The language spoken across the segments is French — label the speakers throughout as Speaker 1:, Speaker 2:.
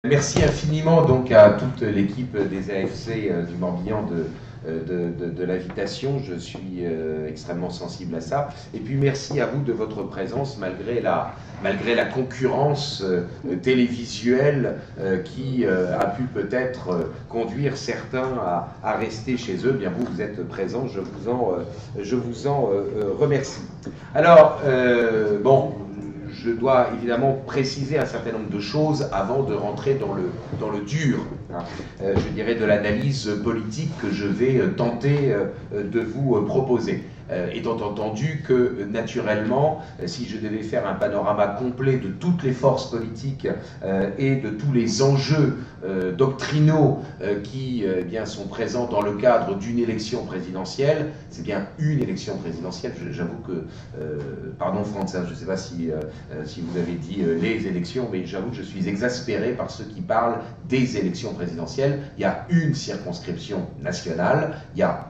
Speaker 1: Merci infiniment donc à toute l'équipe des AFC du Morbihan de l'invitation. Je suis extrêmement sensible à ça. Et puis merci à vous de votre présence malgré la concurrence télévisuelle qui a pu peut-être conduire certains à rester chez eux. Bien vous êtes présents, je vous en remercie. Alors, bon, je dois évidemment préciser un certain nombre de choses avant de rentrer dans le dur, je dirais, de l'analyse politique que je vais tenter de vous proposer. Étant entendu que, naturellement, si je devais faire un panorama complet de toutes les forces politiques et de tous les enjeux doctrinaux qui bien, sont présents dans le cadre d'une élection présidentielle, c'est bien une élection présidentielle, j'avoue que, pardon Franz, je ne sais pas si vous avez dit les élections, mais j'avoue que je suis exaspéré par ceux qui parlent des élections présidentielles. Il y a une circonscription nationale, il y a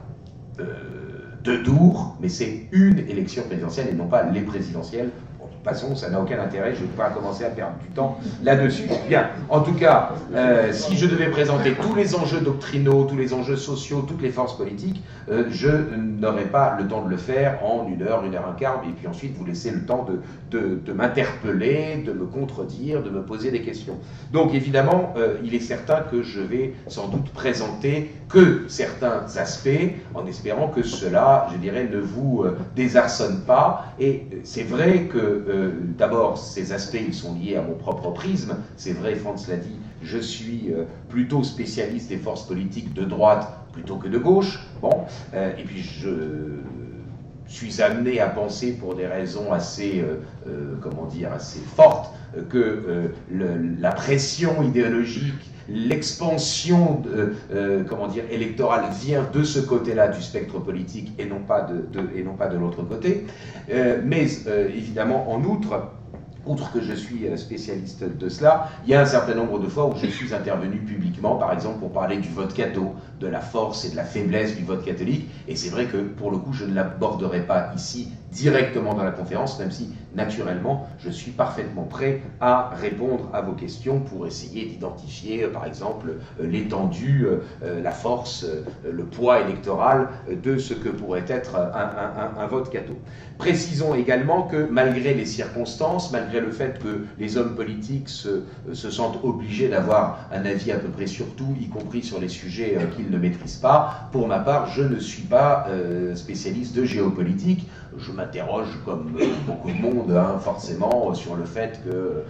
Speaker 1: 2 tours, mais c'est une élection présidentielle et non pas les présidentielles. Bon, de toute façon, ça n'a aucun intérêt, je ne vais pas commencer à perdre du temps là-dessus. Bien, en tout cas, si je devais présenter tous les enjeux doctrinaux, tous les enjeux sociaux, toutes les forces politiques, je n'aurais pas le temps de le faire en 1 heure, 1 heure un quart, et puis ensuite vous laisser le temps de m'interpeller, de me contredire, de me poser des questions. Donc évidemment, il est certain que je vais sans doute présenter que certains aspects, en espérant que cela, je dirais, ne vous désarçonne pas. Et c'est vrai que, d'abord, ces aspects, ils sont liés à mon propre prisme. C'est vrai, Franz l'a dit, je suis plutôt spécialiste des forces politiques de droite plutôt que de gauche. Bon, et puis je suis amené à penser, pour des raisons assez, comment dire, assez fortes, que la pression idéologique, l'expansion comment dire, électorale vient de ce côté-là du spectre politique et non pas de l'autre côté. Mais évidemment, en outre que je suis spécialiste de cela, il y a un certain nombre de fois où je suis intervenu publiquement, par exemple pour parler du vote catho, de la force et de la faiblesse du vote catholique, et c'est vrai que pour le coup je ne l'aborderai pas ici directement dans la conférence, même si naturellement je suis parfaitement prêt à répondre à vos questions pour essayer d'identifier par exemple l'étendue, la force, le poids électoral de ce que pourrait être un vote catho. Précisons également que malgré les circonstances, malgré le fait que les hommes politiques se sentent obligés d'avoir un avis à peu près sur tout, y compris sur les sujets qu'ils ne maîtrisent pas, pour ma part, je ne suis pas spécialiste de géopolitique. Je m'interroge, comme beaucoup de monde, forcément, sur le fait que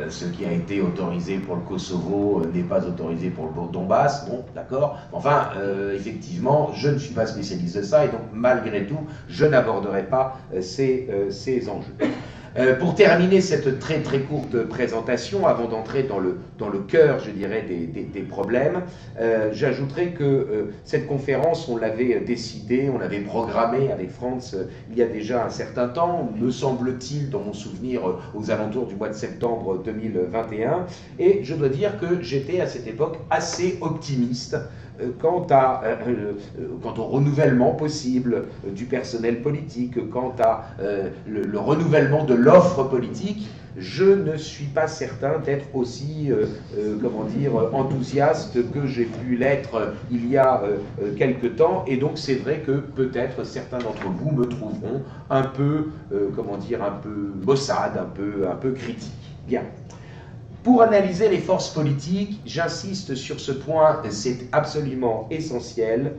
Speaker 1: ce qui a été autorisé pour le Kosovo n'est pas autorisé pour le Donbass. Bon, d'accord. Enfin, effectivement, je ne suis pas spécialiste de ça, et donc, malgré tout, je n'aborderai pas ces enjeux. Pour terminer cette très très courte présentation, avant d'entrer dans le cœur, je dirais, des problèmes, j'ajouterai que cette conférence, on l'avait décidée, on l'avait programmée avec Franz il y a déjà un certain temps, me semble-t-il, dans mon souvenir, aux alentours du mois de septembre 2021, et je dois dire que j'étais à cette époque assez optimiste quant au renouvellement possible du personnel politique, quant à le renouvellement de l'offre politique. Je ne suis pas certain d'être aussi, comment dire, enthousiaste que j'ai pu l'être il y a quelque temps, et donc c'est vrai que peut-être certains d'entre vous me trouveront un peu, comment dire, un peu maussade, un peu critique. Bien. Pour analyser les forces politiques, j'insiste sur ce point, c'est absolument essentiel.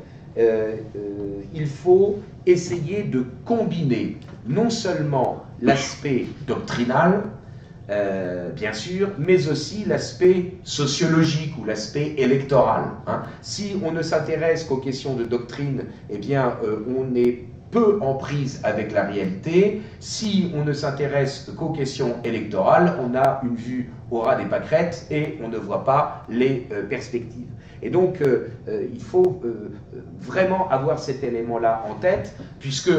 Speaker 1: Il faut essayer de combiner non seulement l'aspect doctrinal, bien sûr, mais aussi l'aspect sociologique ou l'aspect électoral. Si on ne s'intéresse qu'aux questions de doctrine, eh bien, on est peu en prise avec la réalité. Si on ne s'intéresse qu'aux questions électorales, on a une vue au ras des pâquerettes et on ne voit pas les perspectives. Et donc, il faut vraiment avoir cet élément-là en tête, puisque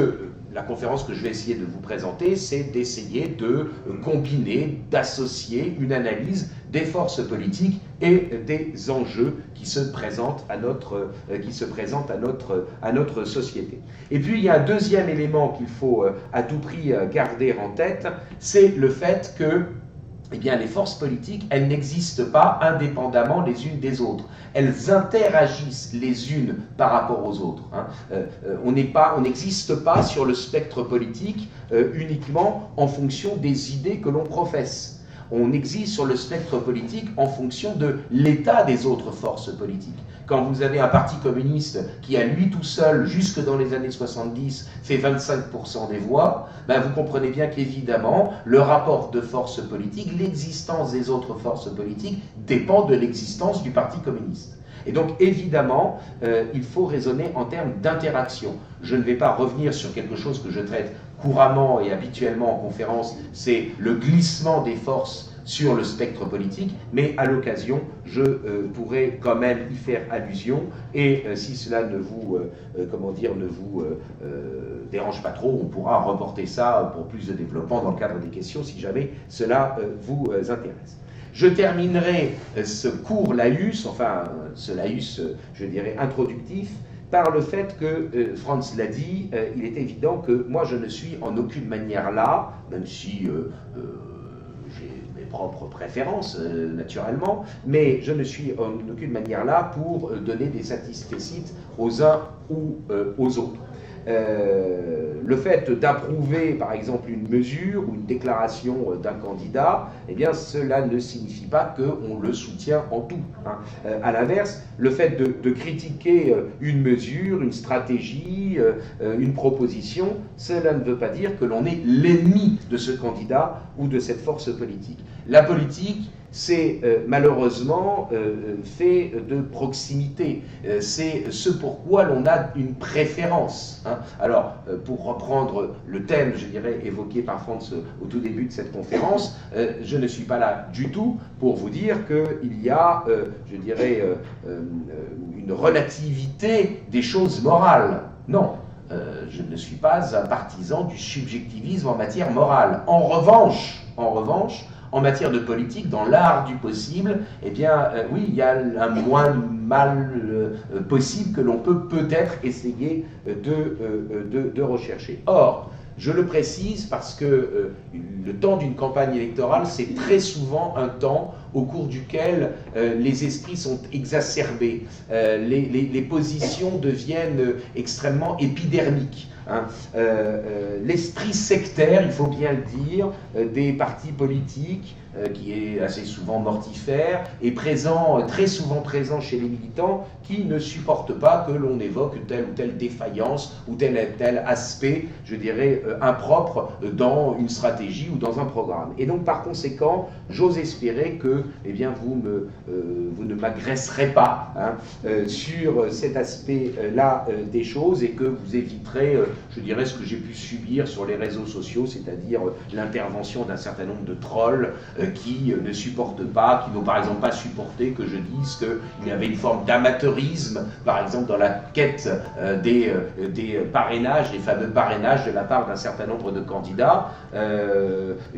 Speaker 1: la conférence que je vais essayer de vous présenter, c'est d'essayer de combiner, d'associer une analyse des forces politiques et des enjeux qui se présentent à notre société. Et puis, il y a un deuxième élément qu'il faut à tout prix garder en tête, c'est le fait que eh bien, les forces politiques, elles n'existent pas indépendamment les unes des autres. Elles interagissent les unes par rapport aux autres. Hein. On n'existe pas sur le spectre politique uniquement en fonction des idées que l'on professe. On existe sur le spectre politique en fonction de l'état des autres forces politiques. Quand vous avez un parti communiste qui, à lui tout seul, jusque dans les années 70, fait 25% des voix, ben vous comprenez bien qu'évidemment, le rapport de force politique, l'existence des autres forces politiques, dépend de l'existence du parti communiste. Et donc, évidemment, il faut raisonner en termes d'interaction. Je ne vais pas revenir sur quelque chose que je traite couramment et habituellement en conférence, c'est le glissement des forces sur le spectre politique, mais à l'occasion, je pourrais quand même y faire allusion, et si cela ne vous, dérange pas trop, on pourra reporter ça pour plus de développement dans le cadre des questions, si jamais cela vous intéresse. Je terminerai ce court laïus, enfin ce laïus, je dirais, introductif, par le fait que, Franz l'a dit, il est évident que moi je ne suis en aucune manière là, même si j'ai mes propres préférences, naturellement, mais je ne suis en aucune manière là pour donner des satisfecit aux uns ou aux autres. Le fait d'approuver, par exemple, une mesure ou une déclaration d'un candidat, eh bien, cela ne signifie pas qu'on le soutient en tout. Hein. À l'inverse, le fait de critiquer une mesure, une stratégie, une proposition, cela ne veut pas dire que l'on est l'ennemi de ce candidat ou de cette force politique. La politique, c'est malheureusement fait de proximité. C'est ce pourquoi l'on a une préférence. Hein. Alors, pour reprendre le thème, je dirais, évoqué par Franz au tout début de cette conférence, je ne suis pas là du tout pour vous dire qu'il y a, je dirais, une relativité des choses morales. Non. Je ne suis pas un partisan du subjectivisme en matière morale. En revanche, en matière de politique, dans l'art du possible, eh bien, oui, il y a un moins mal possible que l'on peut peut-être essayer de rechercher. Or, je le précise parce que le temps d'une campagne électorale, c'est très souvent un temps au cours duquel les esprits sont exacerbés, les positions deviennent extrêmement épidermiques. Hein. L'esprit sectaire, il faut bien le dire, des partis politiques, qui est assez souvent mortifère, est présent, très souvent présent chez les militants qui ne supportent pas que l'on évoque telle ou telle défaillance ou tel aspect, je dirais, impropre dans une stratégie ou dans un programme. Et donc, par conséquent, j'ose espérer que, eh bien, vous ne m'agresserez pas hein, sur cet aspect-là des choses et que vous éviterez, je dirais, ce que j'ai pu subir sur les réseaux sociaux, c'est-à-dire l'intervention d'un certain nombre de trolls qui ne supportent pas, qui n'ont par exemple pas supporté que je dise qu'il y avait une forme d'amateurisme, par exemple dans la quête des parrainages, les fameux parrainages de la part d'un certain nombre de candidats,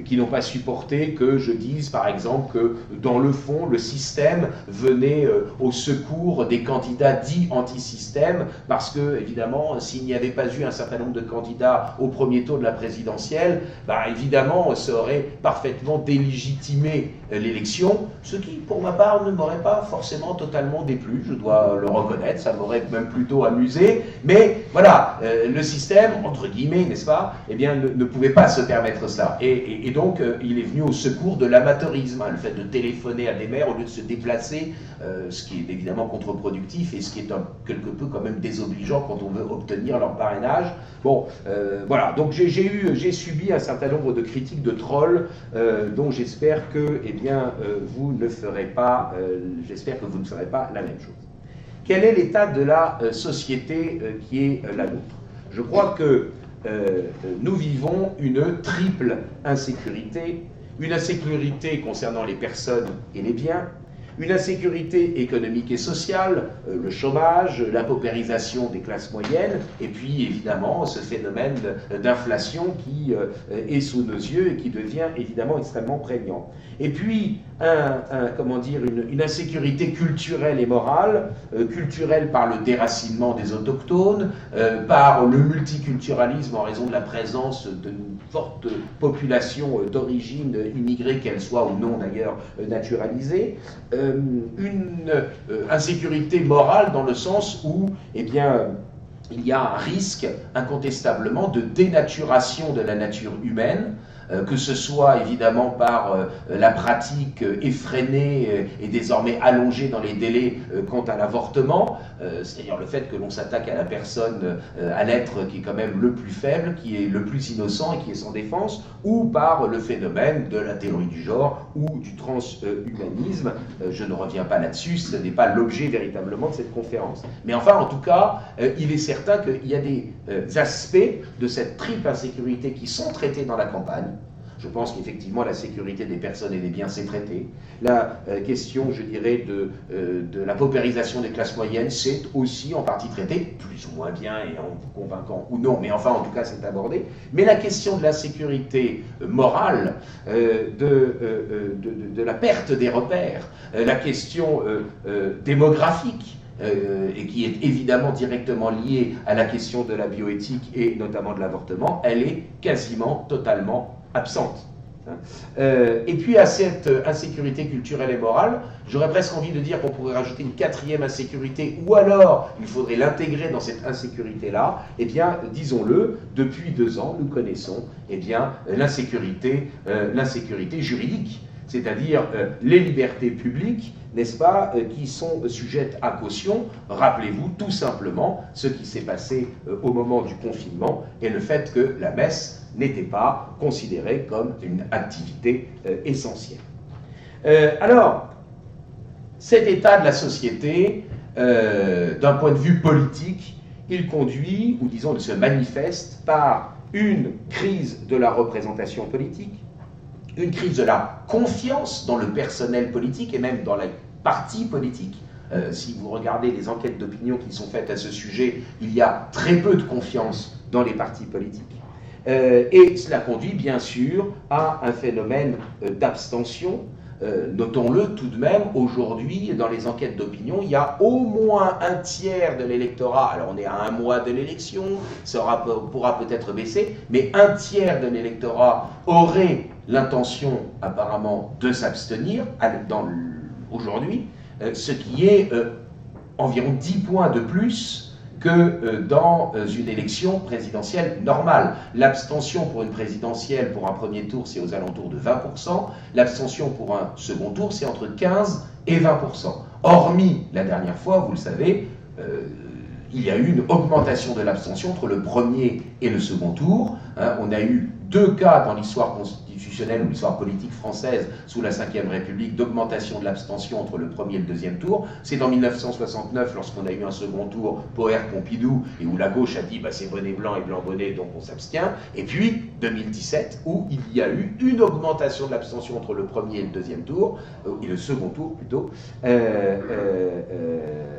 Speaker 1: qui n'ont pas supporté que je dise par exemple que dans le fond le système venait au secours des candidats dits anti-système, parce que évidemment s'il n'y avait pas eu un certain nombre de candidats au premier tour de la présidentielle, bah, évidemment ça aurait parfaitement délégitimé l'élection, ce qui pour ma part ne m'aurait pas forcément totalement déplu, je dois le reconnaître, ça m'aurait même plutôt amusé, mais voilà, le système, entre guillemets, n'est-ce pas, eh bien ne pouvait pas se permettre cela, et donc il est venu au secours de l'amateurisme, hein, le fait de téléphoner à des maires au lieu de se déplacer, ce qui est évidemment contre-productif et ce qui est quelque peu quand même désobligeant quand on veut obtenir leur parrainage. Bon, voilà, donc j'ai subi un certain nombre de critiques de trolls dont j'espère que, eh bien, vous ne ferez pas, j'espère que vous ne ferez pas la même chose. Quel est l'état de la société qui est la nôtre? Je crois que nous vivons une triple insécurité, une insécurité concernant les personnes et les biens, une insécurité économique et sociale, le chômage, la paupérisation des classes moyennes, et puis évidemment ce phénomène d'inflation qui est sous nos yeux et qui devient évidemment extrêmement prégnant. Et puis comment dire, une insécurité culturelle et morale, culturelle par le déracinement des autochtones, par le multiculturalisme en raison de la présence d'une forte population d'origine immigrée, qu'elle soit ou non d'ailleurs naturalisée, une insécurité morale dans le sens où, eh bien, il y a un risque incontestablement de dénaturation de la nature humaine, que ce soit évidemment par la pratique effrénée et désormais allongée dans les délais quant à l'avortement, c'est-à-dire le fait que l'on s'attaque à la personne, à l'être qui est quand même le plus faible, qui est le plus innocent et qui est sans défense, ou par le phénomène de la théorie du genre ou du transhumanisme. Je ne reviens pas là-dessus, ce n'est pas l'objet véritablement de cette conférence. Mais enfin, en tout cas, il est certain qu'il y a des aspects de cette triple insécurité qui sont traités dans la campagne. Je pense qu'effectivement, la sécurité des personnes et des biens, c'est traité. La question, je dirais, de la paupérisation des classes moyennes, c'est aussi en partie traité, plus ou moins bien et en convaincant ou non, mais enfin, en tout cas, c'est abordé. Mais la question de la sécurité morale, de la perte des repères, la question démographique, et qui est évidemment directement liée à la question de la bioéthique et notamment de l'avortement, elle est quasiment totalement absente. Et puis à cette insécurité culturelle et morale, j'aurais presque envie de dire qu'on pourrait rajouter une quatrième insécurité, ou alors il faudrait l'intégrer dans cette insécurité-là. Eh bien, disons-le, depuis 2 ans, nous connaissons eh bien, l'insécurité juridique, c'est-à-dire les libertés publiques, n'est-ce pas, qui sont sujettes à caution. Rappelez-vous tout simplement ce qui s'est passé au moment du confinement et le fait que la messe n'était pas considérée comme une activité essentielle. Alors, cet état de la société, d'un point de vue politique, il conduit, ou disons, il se manifeste par une crise de la représentation politique, une crise de la confiance dans le personnel politique et même dans les partis politiques. Si vous regardez les enquêtes d'opinion qui sont faites à ce sujet, il y a très peu de confiance dans les partis politiques. Et cela conduit bien sûr à un phénomène d'abstention. Notons-le tout de même, aujourd'hui, dans les enquêtes d'opinion, il y a au moins un tiers de l'électorat, alors on est à 1 mois de l'élection, ça pourra peut-être baisser, mais un tiers de l'électorat aurait l'intention apparemment de s'abstenir aujourd'hui, ce qui est environ 10 points de plus que dans une élection présidentielle normale. L'abstention pour une présidentielle, pour un premier tour, c'est aux alentours de 20%. L'abstention pour un second tour, c'est entre 15 et 20%. Hormis, la dernière fois, vous le savez, il y a eu une augmentation de l'abstention entre le premier et le second tour. On a eu 2 cas dans l'histoire constitutionnelle ou l'histoire politique française sous la Ve République d'augmentation de l'abstention entre le premier et le deuxième tour. C'est en 1969, lorsqu'on a eu un second tour Poher-Pompidou, et où la gauche a dit bah, c'est bonnet blanc et blanc bonnet, donc on s'abstient. Et puis 2017, où il y a eu une augmentation de l'abstention entre le premier et le deuxième tour, et le second tour plutôt,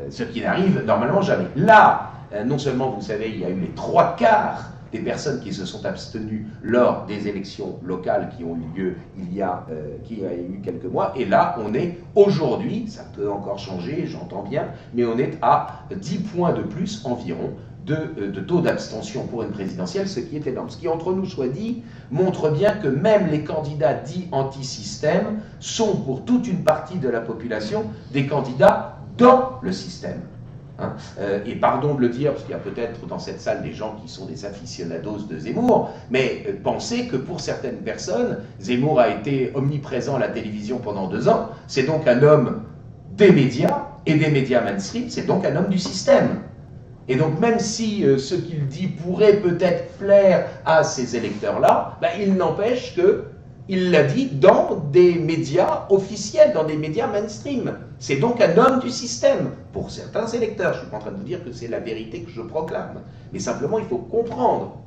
Speaker 1: ce qui n'arrive normalement jamais. Là, non seulement, vous savez, il y a eu les 3/4 des personnes qui se sont abstenues lors des élections locales qui ont eu lieu il y a eu quelques mois. Et là, on est aujourd'hui, ça peut encore changer, j'entends bien, mais on est à 10 points de plus environ de taux d'abstention pour une présidentielle, ce qui est énorme. Ce qui, entre nous soit dit, montre bien que même les candidats dits anti-système sont, pour toute une partie de la population, des candidats dans le système. Et pardon de le dire, parce qu'il y a peut-être dans cette salle des gens qui sont des aficionados de Zemmour, mais pensez que pour certaines personnes, Zemmour a été omniprésent à la télévision pendant 2 ans, c'est donc un homme des médias, et des médias mainstream, c'est donc un homme du système. Et donc même si ce qu'il dit pourrait peut-être plaire à ces électeurs-là, bah, il n'empêche qu'il l'a dit dans des médias officiels, dans des médias mainstream. C'est donc un homme du système, pour certains électeurs. Je ne suis pas en train de vous dire que c'est la vérité que je proclame, mais simplement il faut comprendre.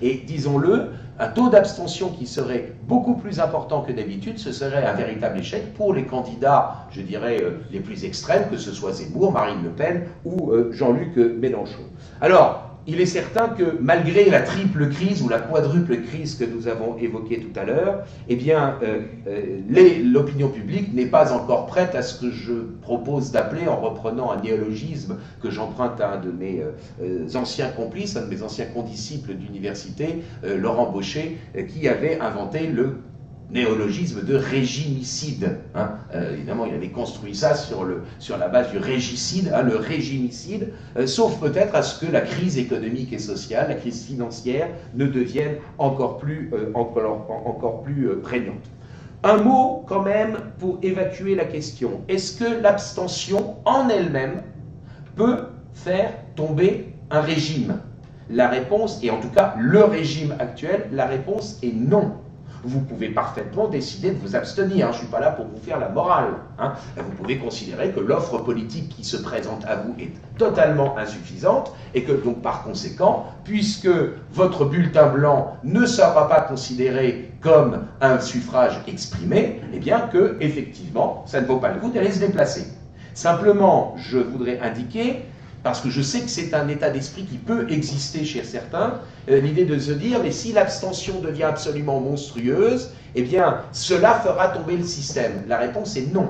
Speaker 1: Et disons-le, un taux d'abstention qui serait beaucoup plus important que d'habitude, ce serait un véritable échec pour les candidats, je dirais, les plus extrêmes, que ce soit Zemmour, Marine Le Pen ou Jean-Luc Mélenchon. Alors, il est certain que malgré la triple crise ou la quadruple crise que nous avons évoquée tout à l'heure, eh bien, l'opinion publique n'est pas encore prête à ce que je propose d'appeler, en reprenant un néologisme que j'emprunte à un de mes anciens complices, un de mes anciens condisciples d'université, Laurent Baucher, qui avait inventé le néologisme de régimicide. Hein. Évidemment, il avait construit ça sur la base du régicide, hein, le régimicide, sauf peut-être à ce que la crise économique et sociale, la crise financière, ne devienne encore plus prégnante. Un mot quand même pour évacuer la question. Est-ce que l'abstention en elle-même peut faire tomber un régime? La réponse, et en tout cas le régime actuel, la réponse est non. Vous pouvez parfaitement décider de vous abstenir. Je ne suis pas là pour vous faire la morale. Hein. Vous pouvez considérer que l'offre politique qui se présente à vous est totalement insuffisante et que donc par conséquent, puisque votre bulletin blanc ne sera pas considéré comme un suffrage exprimé, eh bien que effectivement, ça ne vaut pas le coup d'aller se déplacer. Simplement, je voudrais indiquer, parce que je sais que c'est un état d'esprit qui peut exister chez certains, l'idée de se dire, mais si l'abstention devient absolument monstrueuse, eh bien, cela fera tomber le système. La réponse est non.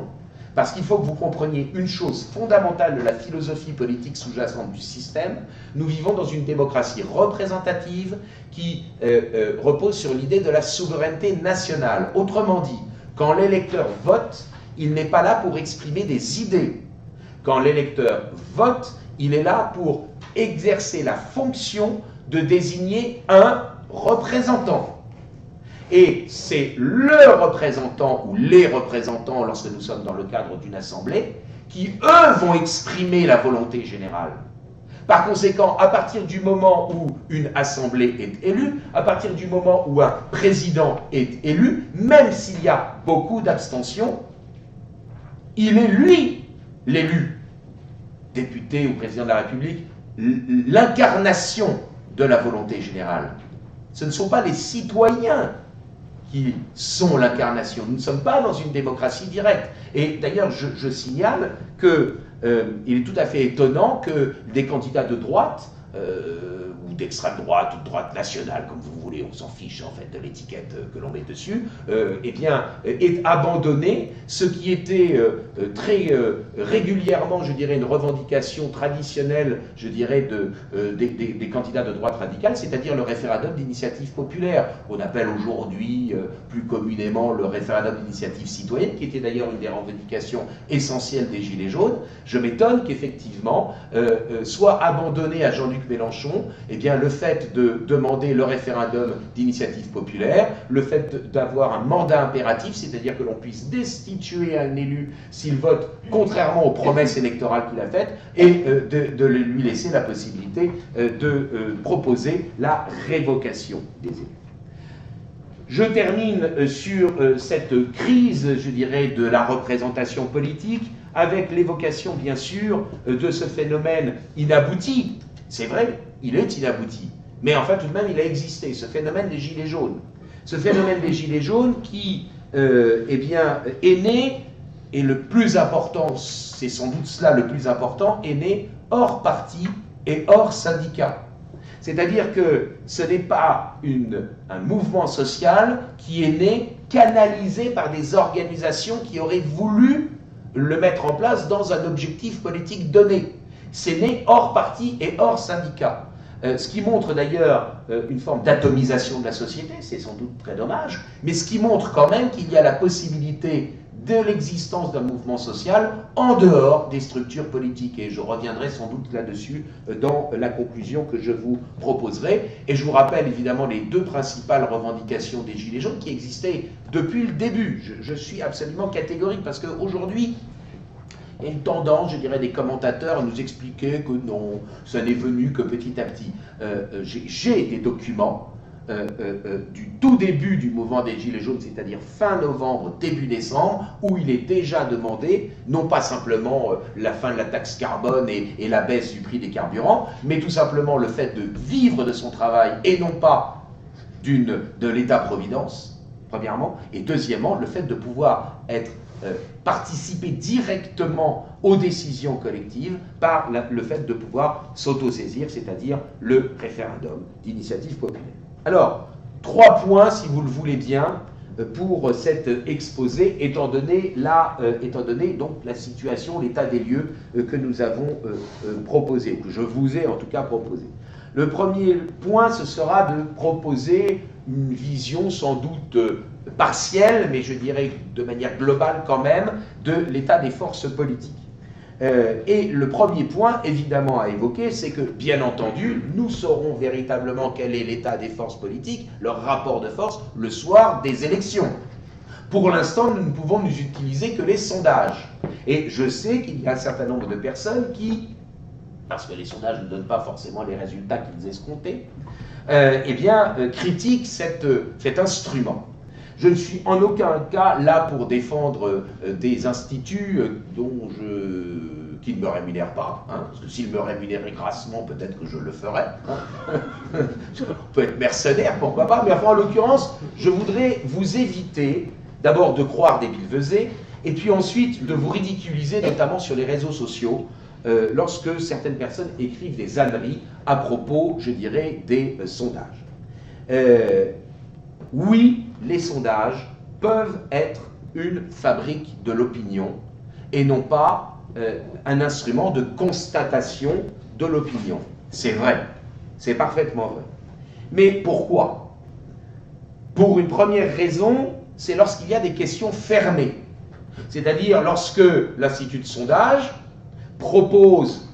Speaker 1: Parce qu'il faut que vous compreniez une chose fondamentale de la philosophie politique sous-jacente du système. Nous vivons dans une démocratie représentative qui repose sur l'idée de la souveraineté nationale. Autrement dit, quand l'électeur vote, il n'est pas là pour exprimer des idées. Quand l'électeur vote, il est là pour exercer la fonction de désigner un représentant. Et c'est le représentant ou les représentants, lorsque nous sommes dans le cadre d'une assemblée, qui, eux, vont exprimer la volonté générale. Par conséquent, à partir du moment où une assemblée est élue, à partir du moment où un président est élu, même s'il y a beaucoup d'abstentions, il est lui l'élu. Député ou président de la République, l'incarnation de la volonté générale. Ce ne sont pas les citoyens qui sont l'incarnation. Nous ne sommes pas dans une démocratie directe. Et d'ailleurs, je signale qu'il est tout à fait étonnant que des candidats de droite, ou d'extrême droite, ou de droite nationale, comme vous voulez, on s'en fiche en fait de l'étiquette que l'on met dessus, eh bien, ait abandonné ce qui était très régulièrement, je dirais, une revendication traditionnelle, je dirais, des candidats de droite radicale, c'est-à-dire le référendum d'initiative populaire, qu'on appelle aujourd'hui plus communément le référendum d'initiative citoyenne, qui était d'ailleurs une des revendications essentielles des Gilets jaunes. Je m'étonne qu'effectivement soit abandonné à Jean-Luc Mélenchon, eh bien, le fait de demander le référendum d'initiative populaire, le fait d'avoir un mandat impératif, c'est-à-dire que l'on puisse destituer un élu s'il vote contrairement aux promesses électorales qu'il a faites, et de lui laisser la possibilité de proposer la révocation des élus. Je termine sur cette crise, je dirais, de la représentation politique, avec l'évocation, bien sûr, de ce phénomène inabouti. C'est vrai, il est inabouti. Mais enfin, tout de même, il a existé, ce phénomène des Gilets jaunes. Ce phénomène des Gilets jaunes qui, eh bien, est né, et le plus important, c'est sans doute cela le plus important, est né hors parti et hors syndicat. C'est-à-dire que ce n'est pas un mouvement social qui est né, canalisé par des organisations qui auraient voulu le mettre en place dans un objectif politique donné. C'est né hors parti et hors syndicat. Ce qui montre d'ailleurs une forme d'atomisation de la société, c'est sans doute très dommage, mais ce qui montre quand même qu'il y a la possibilité de l'existence d'un mouvement social en dehors des structures politiques. Et je reviendrai sans doute là-dessus dans la conclusion que je vous proposerai. Et je vous rappelle évidemment les deux principales revendications des Gilets jaunes qui existaient depuis le début. Je suis absolument catégorique parce qu'aujourd'hui, il y a une tendance, je dirais, des commentateurs à nous expliquer que non, ça n'est venu que petit à petit. J'ai des documents du tout début du mouvement des Gilets jaunes, c'est-à-dire fin novembre, début décembre, où il est déjà demandé, non pas simplement la fin de la taxe carbone et la baisse du prix des carburants, mais tout simplement le fait de vivre de son travail et non pas de l'État-providence, premièrement, et deuxièmement, le fait de pouvoir être participer directement aux décisions collectives par le fait de pouvoir s'autosaisir, c'est-à-dire le référendum d'initiative populaire. Alors, 3 points, si vous le voulez bien, pour cet exposé, étant donné donc la situation, l'état des lieux que nous avons proposé, que je vous ai en tout cas proposé. Le premier point, ce sera de proposer une vision sans doute partielle, mais je dirais de manière globale quand même, de l'état des forces politiques. Et le premier point, évidemment, à évoquer, c'est que, bien entendu, nous saurons véritablement quel est l'état des forces politiques, leur rapport de force, le soir des élections. Pour l'instant, nous ne pouvons nous utiliser que les sondages. Et je sais qu'il y a un certain nombre de personnes qui, parce que les sondages ne donnent pas forcément les résultats qu'ils escomptaient, critiquent cet instrument. Je ne suis en aucun cas là pour défendre des instituts qui ne me rémunèrent pas, hein, parce que s'ils me rémunéraient grassement, peut-être que je le ferais. Hein. On peut être mercenaire, pourquoi pas, mais enfin, en l'occurrence, je voudrais vous éviter d'abord de croire des billevesées, et puis ensuite de vous ridiculiser, notamment sur les réseaux sociaux, lorsque certaines personnes écrivent des âneries à propos, je dirais, des sondages. Oui, les sondages peuvent être une fabrique de l'opinion et non pas un instrument de constatation de l'opinion. C'est vrai, c'est parfaitement vrai. Mais pourquoi? Pour une première raison, c'est lorsqu'il y a des questions fermées. C'est-à-dire lorsque l'Institut de sondage propose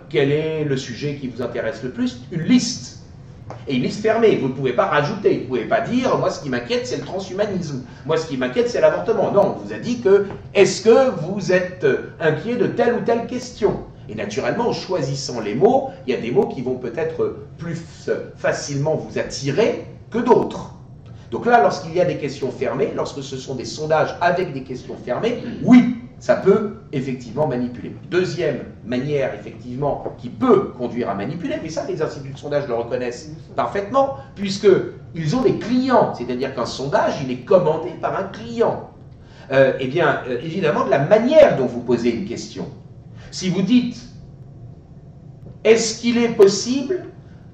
Speaker 1: quel est le sujet qui vous intéresse le plus, une liste. Et une liste fermée, vous ne pouvez pas rajouter, vous ne pouvez pas dire, moi ce qui m'inquiète c'est le transhumanisme, moi ce qui m'inquiète c'est l'avortement. Non, on vous a dit que, est-ce que vous êtes inquiet de telle ou telle question? Et naturellement, en choisissant les mots, il y a des mots qui vont peut-être plus facilement vous attirer que d'autres. Donc là, lorsqu'il y a des questions fermées, lorsque ce sont des sondages avec des questions fermées, oui, ça peut effectivement manipuler. Deuxième manière, effectivement, qui peut conduire à manipuler, mais ça, les instituts de sondage le reconnaissent parfaitement, puisqu'ils ont des clients, c'est-à-dire qu'un sondage, il est commandé par un client. Évidemment, de la manière dont vous posez une question. Si vous dites, est-ce qu'il est possible,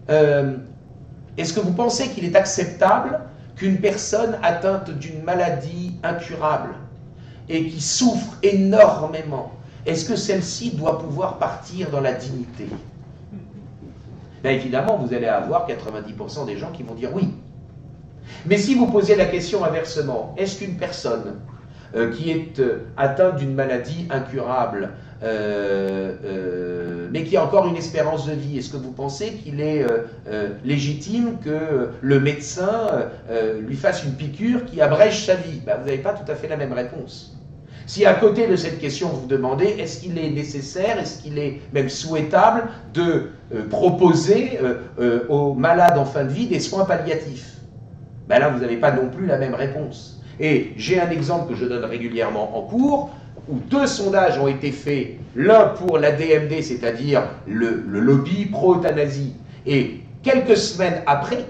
Speaker 1: est-ce que vous pensez qu'il est acceptable qu'une personne atteinte d'une maladie incurable et qui souffre énormément, est-ce que celle-ci doit pouvoir partir dans la dignité? Bien évidemment, vous allez avoir 90% des gens qui vont dire oui. Mais si vous posez la question inversement, est-ce qu'une personne qui est atteinte d'une maladie incurable, mais qui a encore une espérance de vie, est-ce que vous pensez qu'il est légitime que le médecin lui fasse une piqûre qui abrège sa vie? Ben, vous n'avez pas tout à fait la même réponse. Si à côté de cette question vous demandez est-ce qu'il est nécessaire, est-ce qu'il est même souhaitable de proposer aux malades en fin de vie des soins palliatifs, ben là vous n'avez pas non plus la même réponse. Et j'ai un exemple que je donne régulièrement en cours, où 2 sondages ont été faits, l'un pour la DMD, c'est-à-dire le lobby pro-euthanasie, et quelques semaines à peine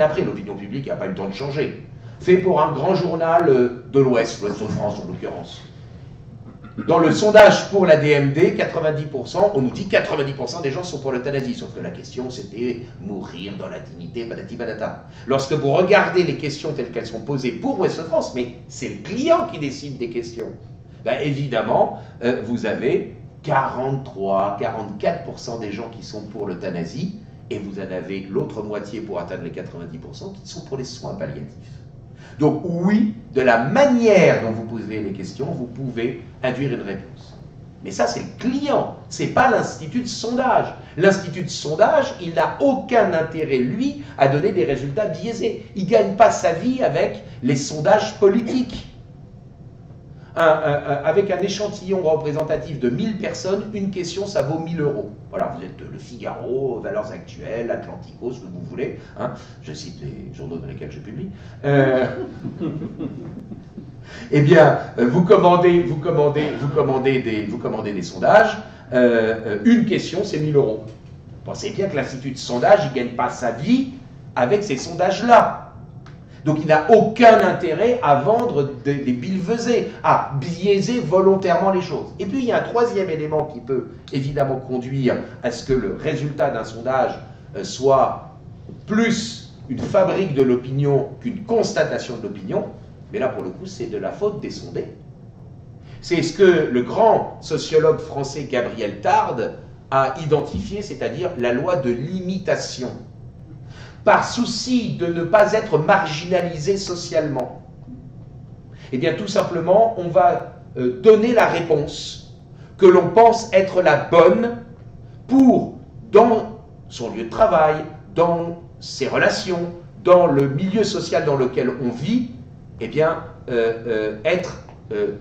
Speaker 1: après, l'opinion publique n'a pas eu le temps de changer, fait pour un grand journal de l'Ouest de France en l'occurrence. Dans le sondage pour la DMD, 90%, on nous dit 90% des gens sont pour l'euthanasie, sauf que la question c'était mourir dans la dignité, patati patata. Lorsque vous regardez les questions telles qu'elles sont posées pour Ouest France, mais c'est le client qui décide des questions, ben évidemment, vous avez 43-44% des gens qui sont pour l'euthanasie, et vous en avez l'autre moitié pour atteindre les 90% qui sont pour les soins palliatifs. Donc oui, de la manière dont vous posez les questions, vous pouvez induire une réponse. Mais ça, c'est le client, ce n'est pas l'institut de sondage. L'institut de sondage, il n'a aucun intérêt, lui, à donner des résultats biaisés. Il ne gagne pas sa vie avec les sondages politiques. Avec un échantillon représentatif de 1000 personnes, une question, ça vaut 1000 €. Voilà, vous êtes Le Figaro, Valeurs Actuelles, Atlantico, ce que vous voulez. Hein. Je cite les journaux dans lesquels je publie. Eh bien, vous commandez des sondages. Une question, c'est 1000 €. Pensez bien que l'Institut de sondage, il ne gagne pas sa vie avec ces sondages-là. Donc il n'a aucun intérêt à vendre des billevesées, à biaiser volontairement les choses. Et puis il y a un troisième élément qui peut évidemment conduire à ce que le résultat d'un sondage soit plus une fabrique de l'opinion qu'une constatation de l'opinion, mais là pour le coup c'est de la faute des sondés. C'est ce que le grand sociologue français Gabriel Tarde a identifié, c'est-à-dire la loi de l'imitation. Par souci de ne pas être marginalisé socialement, eh bien tout simplement, on va donner la réponse que l'on pense être la bonne pour, dans son lieu de travail, dans ses relations, dans le milieu social dans lequel on vit, eh bien, être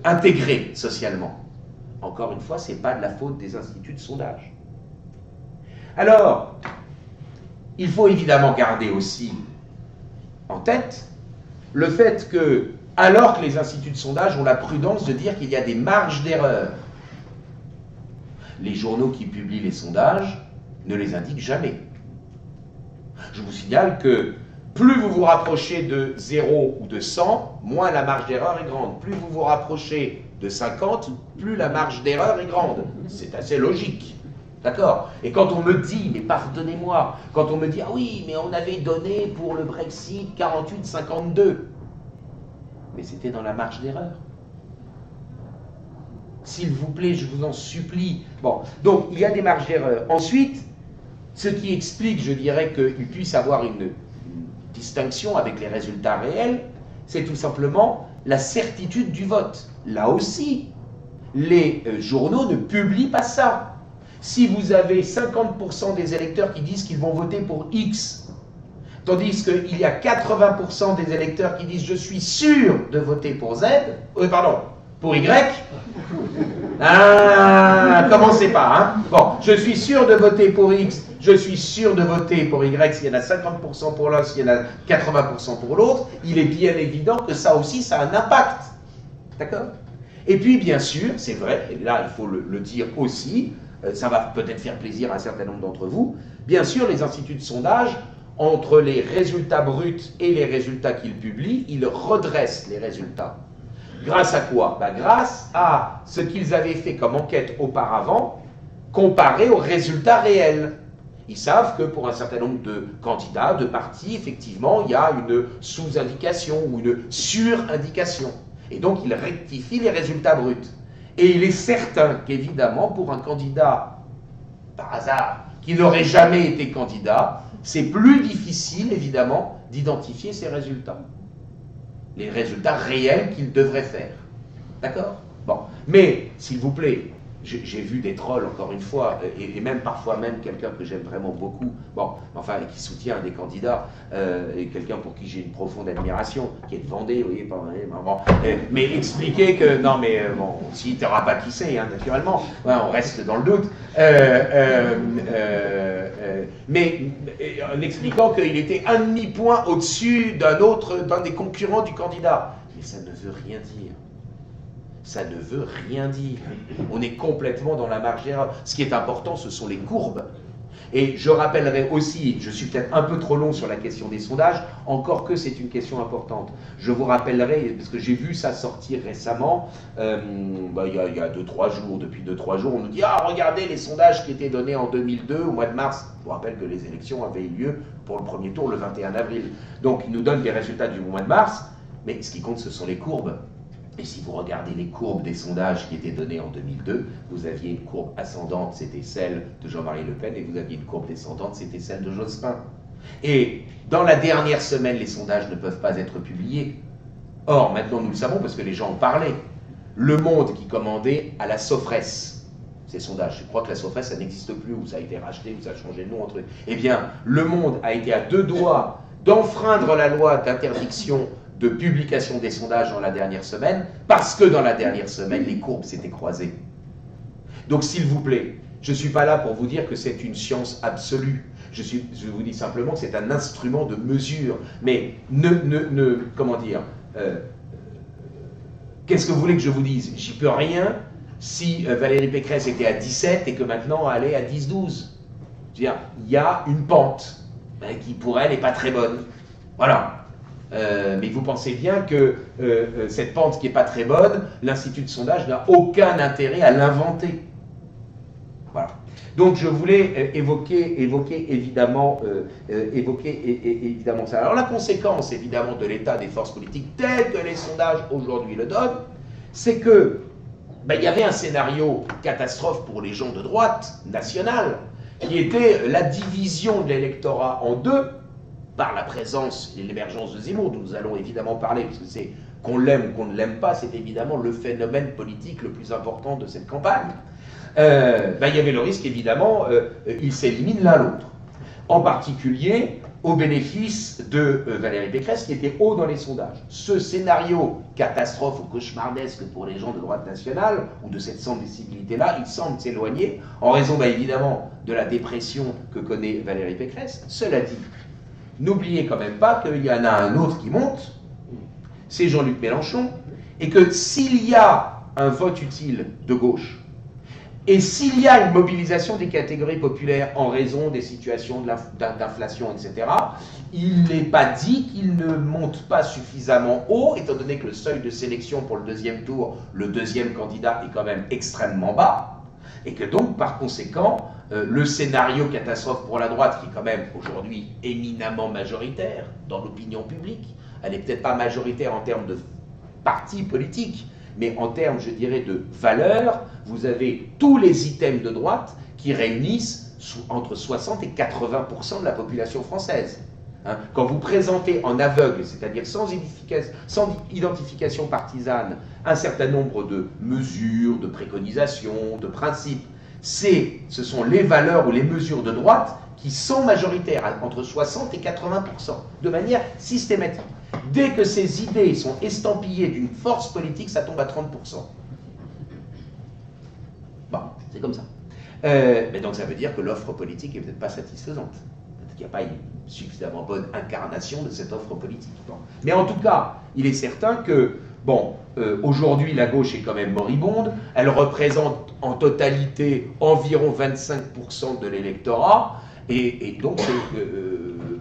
Speaker 1: intégré socialement. Encore une fois, ce n'est pas de la faute des instituts de sondage. Alors, il faut évidemment garder aussi en tête le fait que, alors que les instituts de sondage ont la prudence de dire qu'il y a des marges d'erreur, les journaux qui publient les sondages ne les indiquent jamais. Je vous signale que plus vous vous rapprochez de 0 ou de 100, moins la marge d'erreur est grande. Plus vous vous rapprochez de 50, plus la marge d'erreur est grande. C'est assez logique. D'accord? Et quand on me dit, mais pardonnez-moi, quand on me dit, ah oui, mais on avait donné pour le Brexit 48-52, mais c'était dans la marge d'erreur. S'il vous plaît, je vous en supplie. Bon, donc il y a des marges d'erreur. Ensuite, ce qui explique, je dirais, qu'il puisse avoir une distinction avec les résultats réels, c'est tout simplement la certitude du vote. Là aussi, les journaux ne publient pas ça. Si vous avez 50% des électeurs qui disent qu'ils vont voter pour X, tandis qu'il y a 80% des électeurs qui disent « je suis sûr de voter pour Z », pour Y, commencez pas, hein. Bon, je suis sûr de voter pour X, je suis sûr de voter pour Y, s'il y en a 50% pour l'un, s'il y en a 80% pour l'autre, il est bien évident que ça aussi, ça a un impact. D'accord? Et puis, bien sûr, c'est vrai, et là, il faut le dire aussi, ça va peut-être faire plaisir à un certain nombre d'entre vous, bien sûr, les instituts de sondage, entre les résultats bruts et les résultats qu'ils publient, ils redressent les résultats. Grâce à quoi? Grâce à ce qu'ils avaient fait comme enquête auparavant, comparé aux résultats réels. Ils savent que pour un certain nombre de candidats, de partis, effectivement, il y a une sous-indication ou une sur-indication. Et donc, ils rectifient les résultats bruts. Et il est certain qu'évidemment, pour un candidat, par hasard, qui n'aurait jamais été candidat, c'est plus difficile, évidemment, d'identifier ces résultats. Les résultats réels qu'il devrait faire. D'accord? Bon. Mais, s'il vous plaît, j'ai vu des trolls, encore une fois, et même parfois même quelqu'un que j'aime vraiment beaucoup, bon, enfin, qui soutient un des candidats, et quelqu'un pour qui j'ai une profonde admiration, qui est de Vendée, vous voyez, bon, mais expliquer que, non mais, bon, s'il ne t'aura pas qui c'est, hein, naturellement, ouais, on reste dans le doute, mais en expliquant qu'il était un demi-point au-dessus d'un des concurrents du candidat. Mais ça ne veut rien dire. Ça ne veut rien dire. On est complètement dans la marge d'erreur. Ce qui est important, ce sont les courbes. Et je rappellerai aussi, je suis peut-être un peu trop long sur la question des sondages, encore que c'est une question importante. Je vous rappellerai, parce que j'ai vu ça sortir récemment, il y a 2-3 jours, depuis 2-3 jours, on nous dit « Ah, regardez les sondages qui étaient donnés en 2002, au mois de mars ». Je vous rappelle que les élections avaient eu lieu pour le premier tour le 21 avril. Donc, ils nous donnent des résultats du mois de mars, mais ce qui compte, ce sont les courbes. Et si vous regardez les courbes des sondages qui étaient donnés en 2002, vous aviez une courbe ascendante, c'était celle de Jean-Marie Le Pen, et vous aviez une courbe descendante, c'était celle de Jospin. Et dans la dernière semaine, les sondages ne peuvent pas être publiés. Or, maintenant nous le savons parce que les gens en parlaient. Le Monde qui commandait à la Sofres ces sondages. Je crois que la Sofres, ça n'existe plus, ou ça a été racheté, ou ça a changé de nom entre eux. Eh bien, Le Monde a été à 2 doigts d'enfreindre la loi d'interdiction de publication des sondages dans la dernière semaine, parce que dans la dernière semaine, les courbes s'étaient croisées. Donc, s'il vous plaît, je ne suis pas là pour vous dire que c'est une science absolue. Je vous dis simplement que c'est un instrument de mesure. Mais comment dire, qu'est-ce que vous voulez que je vous dise? J'y peux rien si Valérie Pécresse était à 17 et que maintenant elle est à 10-12. Je veux dire, il y a une pente qui pour elle n'est pas très bonne. Voilà. Mais vous pensez bien que cette pente qui n'est pas très bonne, l'Institut de sondage n'a aucun intérêt à l'inventer. Voilà. Donc je voulais évoquer évidemment ça. Alors la conséquence évidemment de l'état des forces politiques tel que les sondages aujourd'hui le donnent, c'est que il y avait un scénario catastrophe pour les gens de droite nationale, qui était la division de l'électorat en deux par la présence et l'émergence de Zemmour, dont nous allons évidemment parler, parce que c'est qu'on l'aime ou qu'on ne l'aime pas, c'est évidemment le phénomène politique le plus important de cette campagne. Il y avait le risque, évidemment, ils s'éliminent l'un l'autre. En particulier, au bénéfice de Valérie Pécresse, qui était haut dans les sondages. Ce scénario catastrophe ou cauchemardesque pour les gens de droite nationale, ou de cette sensibilité-là, il semble s'éloigner, en raison, évidemment, de la dépression que connaît Valérie Pécresse. Cela dit, n'oubliez quand même pas qu'il y en a un autre qui monte, c'est Jean-Luc Mélenchon, et que s'il y a un vote utile de gauche, et s'il y a une mobilisation des catégories populaires en raison des situations d'inflation, etc., il n'est pas dit qu'il ne monte pas suffisamment haut, étant donné que le seuil de sélection pour le deuxième tour, le deuxième candidat est quand même extrêmement bas, et que donc, par conséquent, le scénario catastrophe pour la droite, qui est quand même aujourd'hui éminemment majoritaire dans l'opinion publique, elle n'est peut-être pas majoritaire en termes de partis politiques, mais en termes, je dirais, de valeurs, vous avez tous les items de droite qui réunissent entre 60 et 80% de la population française. Quand vous présentez en aveugle, c'est-à-dire sans identification partisane, un certain nombre de mesures, de préconisations, de principes, ce sont les valeurs ou les mesures de droite qui sont majoritaires, entre 60 et 80%, de manière systématique. Dès que ces idées sont estampillées d'une force politique, ça tombe à 30%. Bon, c'est comme ça. Mais donc ça veut dire que l'offre politique n'est peut-être pas satisfaisante. Peut-être qu'il n'y a pas une suffisamment bonne incarnation de cette offre politique. Bon. Mais en tout cas, il est certain que, aujourd'hui la gauche est quand même moribonde, elle représente en totalité environ 25% de l'électorat, et donc,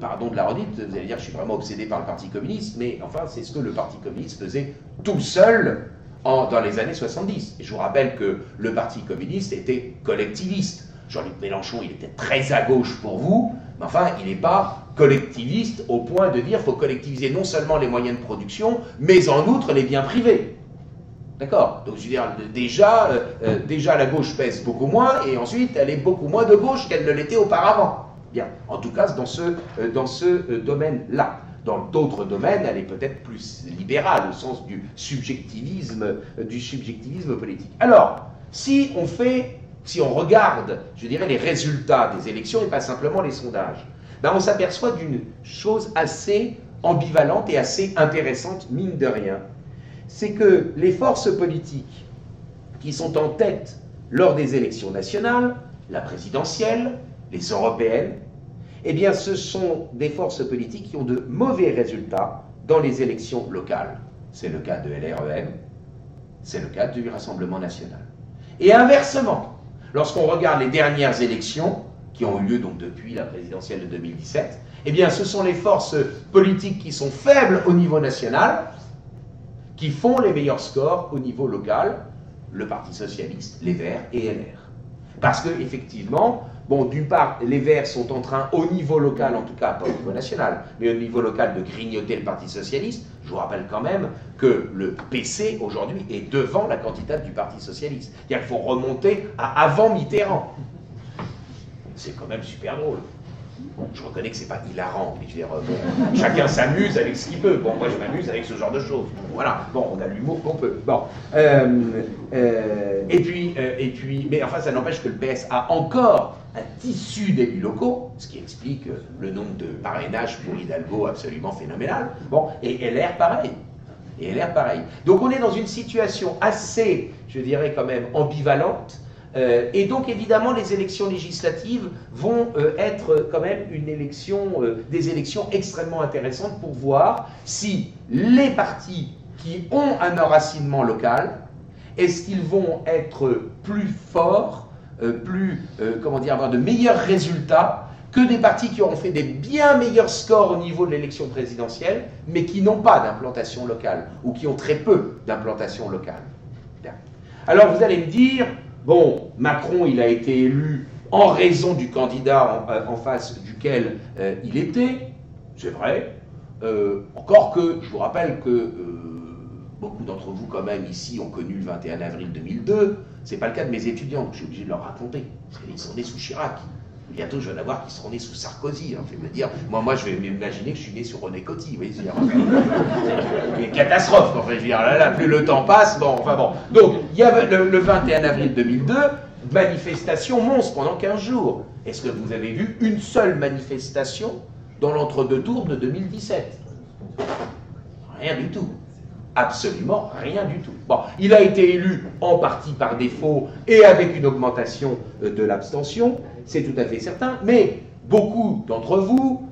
Speaker 1: pardon de la redite, vous allez dire que je suis vraiment obsédé par le Parti communiste, mais enfin, c'est ce que le Parti communiste faisait tout seul dans les années 70. Et je vous rappelle que le Parti communiste était collectiviste. Jean-Luc Mélenchon, il était très à gauche pour vous, mais enfin, il n'est pas collectiviste au point de dire qu'il faut collectiviser non seulement les moyens de production, mais en outre les biens privés. D'accord? Donc, je veux dire, déjà, la gauche pèse beaucoup moins, et ensuite, elle est beaucoup moins de gauche qu'elle ne l'était auparavant. Bien, en tout cas, dans ce domaine-là. Dans d'autres domaines, elle est peut-être plus libérale, au sens du subjectivisme politique. Alors, si on regarde, je dirais, les résultats des élections, et pas simplement les sondages, on s'aperçoit d'une chose assez ambivalente et assez intéressante, mine de rien. C'est que les forces politiques qui sont en tête lors des élections nationales, la présidentielle, les européennes, eh bien ce sont des forces politiques qui ont de mauvais résultats dans les élections locales. C'est le cas de LREM, c'est le cas du Rassemblement national. Et inversement, lorsqu'on regarde les dernières élections, qui ont eu lieu donc depuis la présidentielle de 2017, eh bien ce sont les forces politiques qui sont faibles au niveau national, qui font les meilleurs scores au niveau local, le Parti socialiste, les Verts et LR. Parce que, effectivement, d'une part, les Verts sont en train, au niveau local, en tout cas, pas au niveau national, mais au niveau local, de grignoter le Parti socialiste. Je vous rappelle quand même que le PC, aujourd'hui, est devant la candidate du Parti socialiste. C'est-à-dire qu'il faut remonter à avant Mitterrand. C'est quand même super drôle. Je reconnais que c'est pas hilarant, mais je veux dire, chacun s'amuse avec ce qu'il peut. Bon, moi je m'amuse avec ce genre de choses. Voilà, on a l'humour qu'on peut. Bon, et puis, mais enfin, ça n'empêche que le PS a encore un tissu d'élus locaux, ce qui explique le nombre de parrainages pour Hidalgo absolument phénoménal. Bon, et LR pareil. Donc on est dans une situation assez, je dirais quand même, ambivalente. Et donc évidemment les élections législatives vont être quand même des élections extrêmement intéressantes pour voir si les partis qui ont un enracinement local, est-ce qu'ils vont être plus forts, avoir de meilleurs résultats que des partis qui auront fait des bien meilleurs scores au niveau de l'élection présidentielle, mais qui n'ont pas d'implantation locale, ou qui ont très peu d'implantation locale. Bien. Alors vous allez me dire, bon, Macron, il a été élu en raison du candidat en face duquel il était, c'est vrai, encore que, je vous rappelle que beaucoup d'entre vous, quand même, ici, ont connu le 21 avril 2002, c'est pas le cas de mes étudiants, donc je suis obligé de leur raconter, parce qu'ils sont nés sous Chirac. Bientôt, je vais en avoir qui seront nés sous Sarkozy. Hein, je vais me dire, moi, je vais m'imaginer que je suis né sous René Coty. Oui, c'est une catastrophe. Enfin, je veux dire, là, plus le temps passe, bon, enfin bon. Donc, il y a le 21 avril 2002, manifestation monstre pendant 15 jours. Est-ce que vous avez vu une seule manifestation dans l'entre-deux tours de 2017? Rien du tout. Absolument rien du tout. Bon, il a été élu en partie par défaut et avec une augmentation de l'abstention, c'est tout à fait certain, mais beaucoup d'entre vous,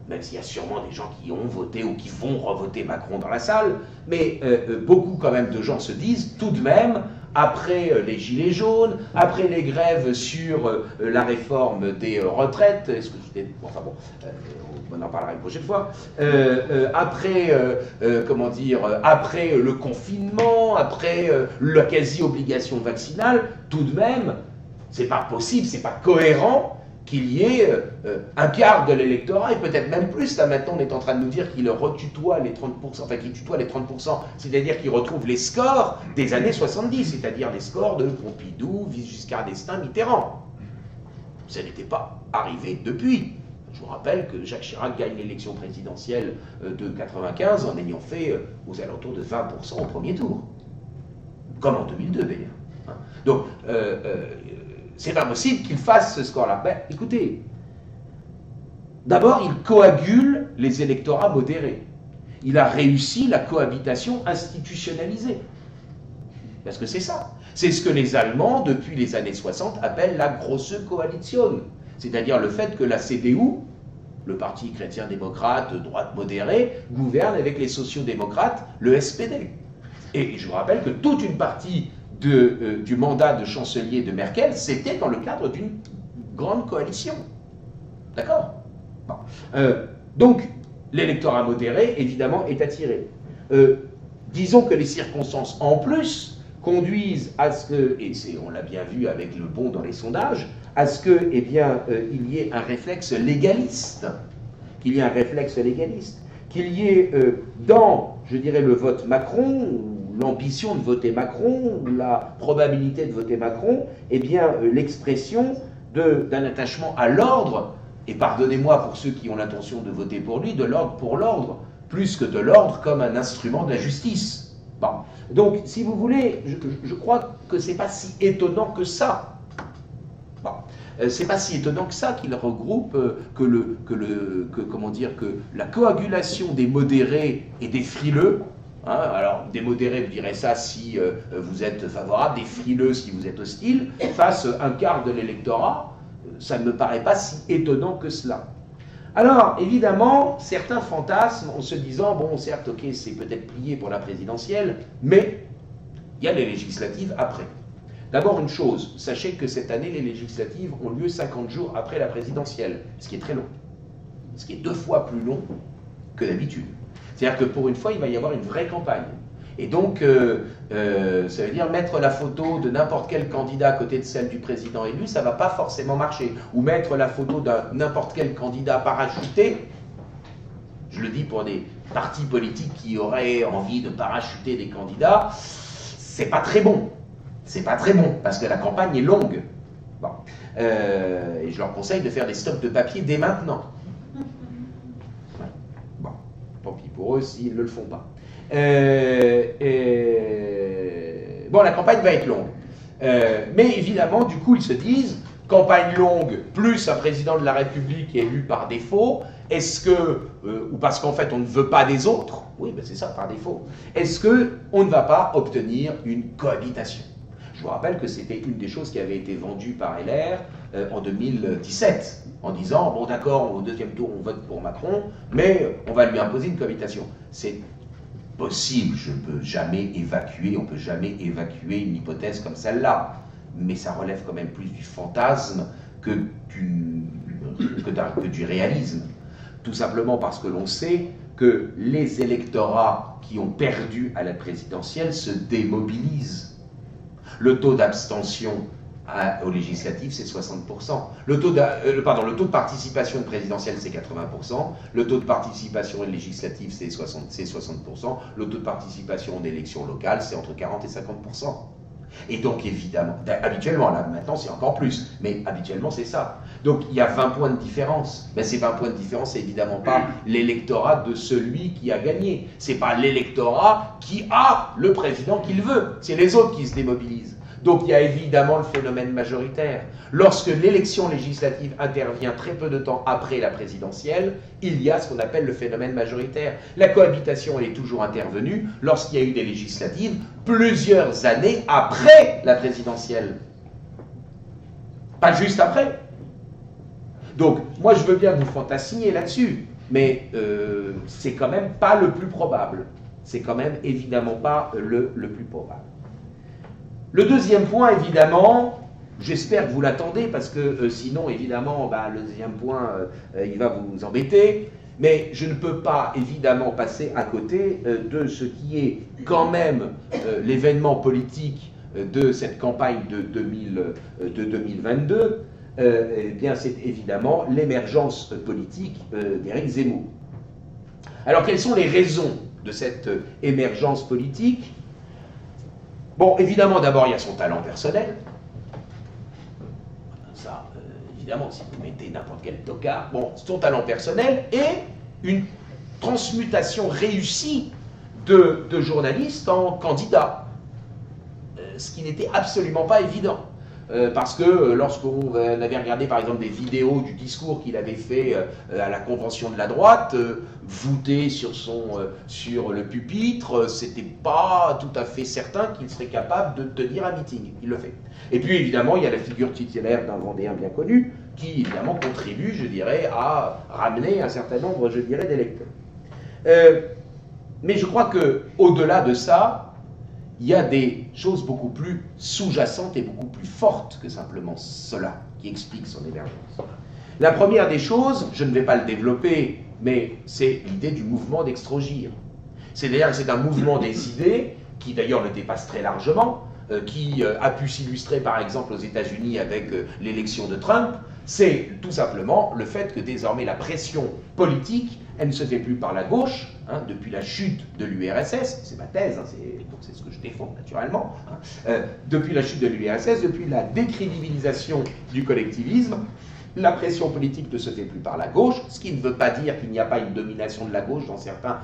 Speaker 1: même s'il y a sûrement des gens qui ont voté ou qui vont revoter Macron dans la salle, mais beaucoup quand même de gens se disent tout de même, après les gilets jaunes, après les grèves sur la réforme des retraites, est-ce que j'étais... Enfin bon, on en parlera une prochaine fois, après, comment dire, après le confinement, après la quasi-obligation vaccinale, tout de même, c'est pas possible, c'est pas cohérent qu'il y ait un quart de l'électorat, et peut-être même plus, là maintenant on est en train de nous dire qu'il retutoie les 30%, enfin qu'il tutoie les 30%, c'est-à-dire qu'il retrouve les scores des années 70, c'est-à-dire les scores de Pompidou, Giscard d'Estaing, Mitterrand. Ça n'était pas arrivé depuis. Je vous rappelle que Jacques Chirac gagne l'élection présidentielle de 95 en ayant fait aux alentours de 20% au premier tour. Comme en 2002 d'ailleurs. Donc, c'est pas possible qu'il fasse ce score-là. Ben, écoutez, d'abord, il coagule les électorats modérés. Il a réussi la cohabitation institutionnalisée. Parce que c'est ça. C'est ce que les Allemands, depuis les années 60, appellent la Grosse Koalition. C'est-à-dire le fait que la CDU, le parti chrétien-démocrate, droite modérée, gouverne avec les sociaux-démocrates, le SPD. Et je vous rappelle que toute une partie du mandat de chancelier de Merkel, c'était dans le cadre d'une grande coalition. D'accord? Bon. Donc, l'électorat modéré, évidemment, est attiré. Disons que les circonstances, en plus, conduisent à ce que, et on l'a bien vu avec le bond dans les sondages, à ce que, eh bien, il y ait un réflexe légaliste, qu'il y ait un réflexe légaliste, qu'il y ait dans, je dirais, le vote Macron, l'ambition de voter Macron, ou la probabilité de voter Macron, eh bien, l'expression d'un attachement à l'ordre, et pardonnez-moi pour ceux qui ont l'intention de voter pour lui, de l'ordre pour l'ordre, plus que de l'ordre comme un instrument de la justice. Bon. Donc, si vous voulez, je crois que c'est pas si étonnant que ça. Bon. C'est pas si étonnant que ça qu'il regroupe comment dire, que la coagulation des modérés et des frileux. Hein, alors, des modérés, vous direz ça si vous êtes favorable, des frileux si vous êtes hostile, face un quart de l'électorat, ça ne me paraît pas si étonnant que cela. Alors, évidemment, certains fantasment en se disant, bon, certes, ok, c'est peut-être plié pour la présidentielle, mais il y a les législatives après. D'abord, une chose, sachez que cette année, les législatives ont lieu 50 jours après la présidentielle, ce qui est très long, ce qui est 2 fois plus long que d'habitude. C'est-à-dire que pour une fois, il va y avoir une vraie campagne. Et donc, ça veut dire mettre la photo de n'importe quel candidat à côté de celle du président élu, ça ne va pas forcément marcher. Ou mettre la photo d'un n'importe quel candidat parachuté, je le dis pour des partis politiques qui auraient envie de parachuter des candidats, c'est pas très bon. C'est pas très bon, parce que la campagne est longue. Bon. Et je leur conseille de faire des stocks de papier dès maintenant. Bon, tant pis pour eux s'ils ne le font pas. Bon, la campagne va être longue. Mais évidemment, du coup, ils se disent, campagne longue, plus un président de la République élu par défaut, est-ce que, ou parce qu'en fait on ne veut pas des autres, oui, ben c'est ça, par défaut, est-ce qu'on ne va pas obtenir une cohabitation? Je vous rappelle que c'était une des choses qui avait été vendue par LR en 2017, en disant, bon d'accord, au deuxième tour on vote pour Macron, mais on va lui imposer une cohabitation. C'est possible, je ne peux jamais évacuer, on ne peut jamais évacuer une hypothèse comme celle-là, mais ça relève quand même plus du fantasme que d'une que du réalisme. Tout simplement parce que l'on sait que les électorats qui ont perdu à la présidentielle se démobilisent. Le taux d'abstention aux législatives, c'est 60%. Le taux de participation présidentielle, c'est 80%. Le taux de participation législative, c'est 60%. Le taux de participation en élections locales, c'est entre 40 et 50%. Et donc, évidemment, habituellement, là, maintenant, c'est encore plus, mais habituellement, c'est ça. Donc, il y a 20 points de différence. Mais ces 20 points de différence, c'est évidemment pas l'électorat de celui qui a gagné. C'est pas l'électorat qui a le président qu'il veut. C'est les autres qui se démobilisent. Donc, il y a évidemment le phénomène majoritaire. Lorsque l'élection législative intervient très peu de temps après la présidentielle, il y a ce qu'on appelle le phénomène majoritaire. La cohabitation, elle est toujours intervenue lorsqu'il y a eu des législatives plusieurs années après la présidentielle. Pas juste après. Donc, moi, je veux bien vous fantasiner là-dessus, mais c'est quand même pas le plus probable. C'est quand même évidemment pas le plus probable. Le deuxième point, évidemment, j'espère que vous l'attendez, parce que sinon, évidemment, le deuxième point, il va vous embêter, mais je ne peux pas, évidemment, passer à côté de ce qui est quand même l'événement politique de cette campagne de 2022, eh bien, c'est évidemment l'émergence politique d'Éric Zemmour. Alors, quelles sont les raisons de cette émergence politique ? Bon, évidemment, d'abord, il y a son talent personnel. Ça, évidemment, si vous mettez n'importe quel tocard, bon, son talent personnel et une transmutation réussie de journaliste en candidat. Ce qui n'était absolument pas évident. Parce que lorsqu'on avait regardé par exemple des vidéos du discours qu'il avait fait à la convention de la droite, voûté sur le pupitre, c'était pas tout à fait certain qu'il serait capable de tenir un meeting. Il le fait. Et puis évidemment, il y a la figure titulaire d'un Vendéen bien connu qui évidemment contribue, je dirais, à ramener un certain nombre, je dirais, d'électeurs. Mais je crois que au-delà de ça, il y a des choses beaucoup plus sous-jacentes et beaucoup plus fortes que simplement cela qui explique son émergence. La première des choses, je ne vais pas le développer, mais c'est l'idée du mouvement d'extrogir. C'est-à-dire que c'est un mouvement des idées qui d'ailleurs le dépasse très largement, qui a pu s'illustrer par exemple aux États-Unis avec l'élection de Trump. C'est tout simplement le fait que désormais la pression politique, elle ne se fait plus par la gauche, depuis la chute de l'URSS, c'est ma thèse, donc c'est ce que je défends naturellement, depuis la chute de l'URSS, depuis la décrédibilisation du collectivisme, la pression politique ne se fait plus par la gauche, ce qui ne veut pas dire qu'il n'y a pas une domination de la gauche dans certains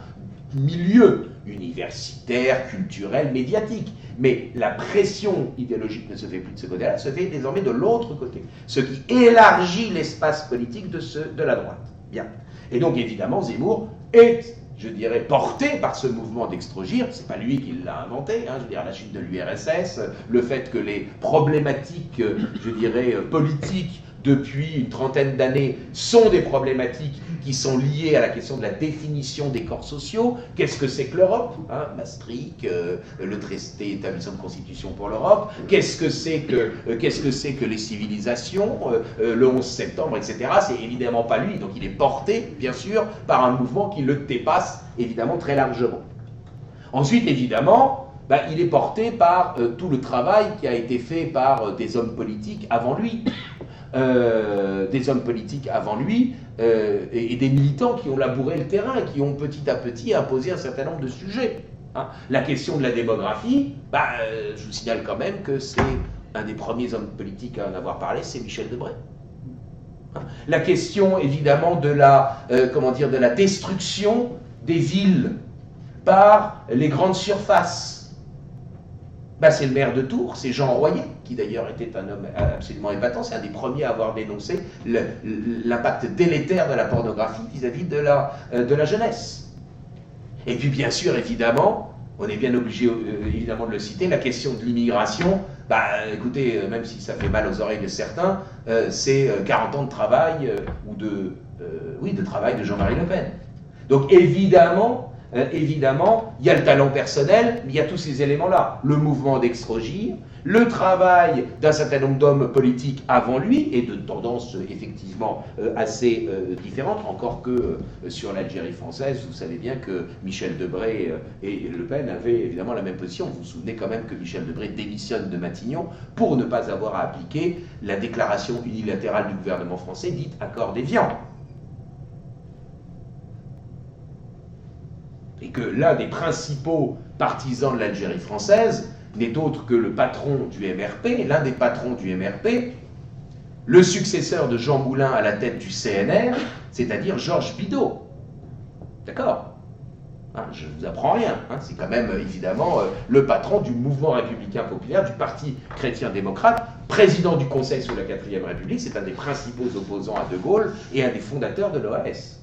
Speaker 1: milieux universitaires, culturels, médiatiques. Mais la pression idéologique ne se fait plus de ce côté-là, se fait désormais de l'autre côté, ce qui élargit l'espace politique de la droite. Bien. Et donc évidemment, Zemmour est, je dirais, porté par ce mouvement d'extrogir. C'est pas lui qui l'a inventé, je veux dire, la chute de l'URSS, le fait que les problématiques, je dirais, politiques depuis une trentaine d'années sont des problématiques qui sont liées à la question de la définition des corps sociaux. Qu'est-ce que c'est que l'Europe, Maastricht, le traité établissant une constitution pour l'Europe, qu'est-ce que c'est que les civilisations, le 11 septembre, etc. C'est évidemment pas lui, donc il est porté, bien sûr, par un mouvement qui le dépasse, évidemment, très largement. Ensuite, évidemment, il est porté par tout le travail qui a été fait par des hommes politiques avant lui. Et des militants qui ont labouré le terrain et qui ont petit à petit imposé un certain nombre de sujets. La question de la démographie, je vous signale quand même que c'est un des premiers hommes politiques à en avoir parlé, c'est Michel Debré. La question évidemment de la destruction des villes par les grandes surfaces. C'est le maire de Tours, c'est Jean Royer, qui d'ailleurs était un homme absolument épatant, c'est un des premiers à avoir dénoncé l'impact délétère de la pornographie vis-à-vis de la jeunesse. Et puis bien sûr, évidemment, on est bien obligé évidemment de le citer, la question de l'immigration, écoutez, même si ça fait mal aux oreilles de certains, c'est 40 ans de travail, de travail de Jean-Marie Le Pen. Donc évidemment, évidemment, il y a le talent personnel, mais il y a tous ces éléments-là. Le mouvement d'Extrogir, le travail d'un certain nombre d'hommes politiques avant lui, et de tendances effectivement assez différentes, encore que sur l'Algérie française, vous savez bien que Michel Debré et Le Pen avaient évidemment la même position. Vous vous souvenez quand même que Michel Debré démissionne de Matignon pour ne pas avoir à appliquer la déclaration unilatérale du gouvernement français dite accord d'Évian. Et que l'un des principaux partisans de l'Algérie française n'est autre que le patron du MRP, l'un des patrons du MRP, le successeur de Jean Moulin à la tête du CNR, c'est-à-dire Georges Bidault. D'accord? Hein, je ne vous apprends rien. Hein, c'est quand même évidemment le patron du mouvement républicain populaire, du Parti chrétien-démocrate, président du Conseil sous la 4e République, c'est un des principaux opposants à De Gaulle et un des fondateurs de l'OAS.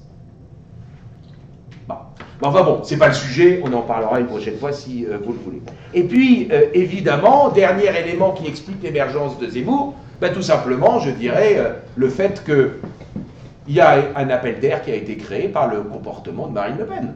Speaker 1: Bon. Enfin bon, c'est pas le sujet, on en parlera une prochaine fois si vous le voulez. Et puis, évidemment, dernier élément qui explique l'émergence de Zemmour, ben, tout simplement, je dirais, le fait qu'il y a un appel d'air qui a été créé par le comportement de Marine Le Pen.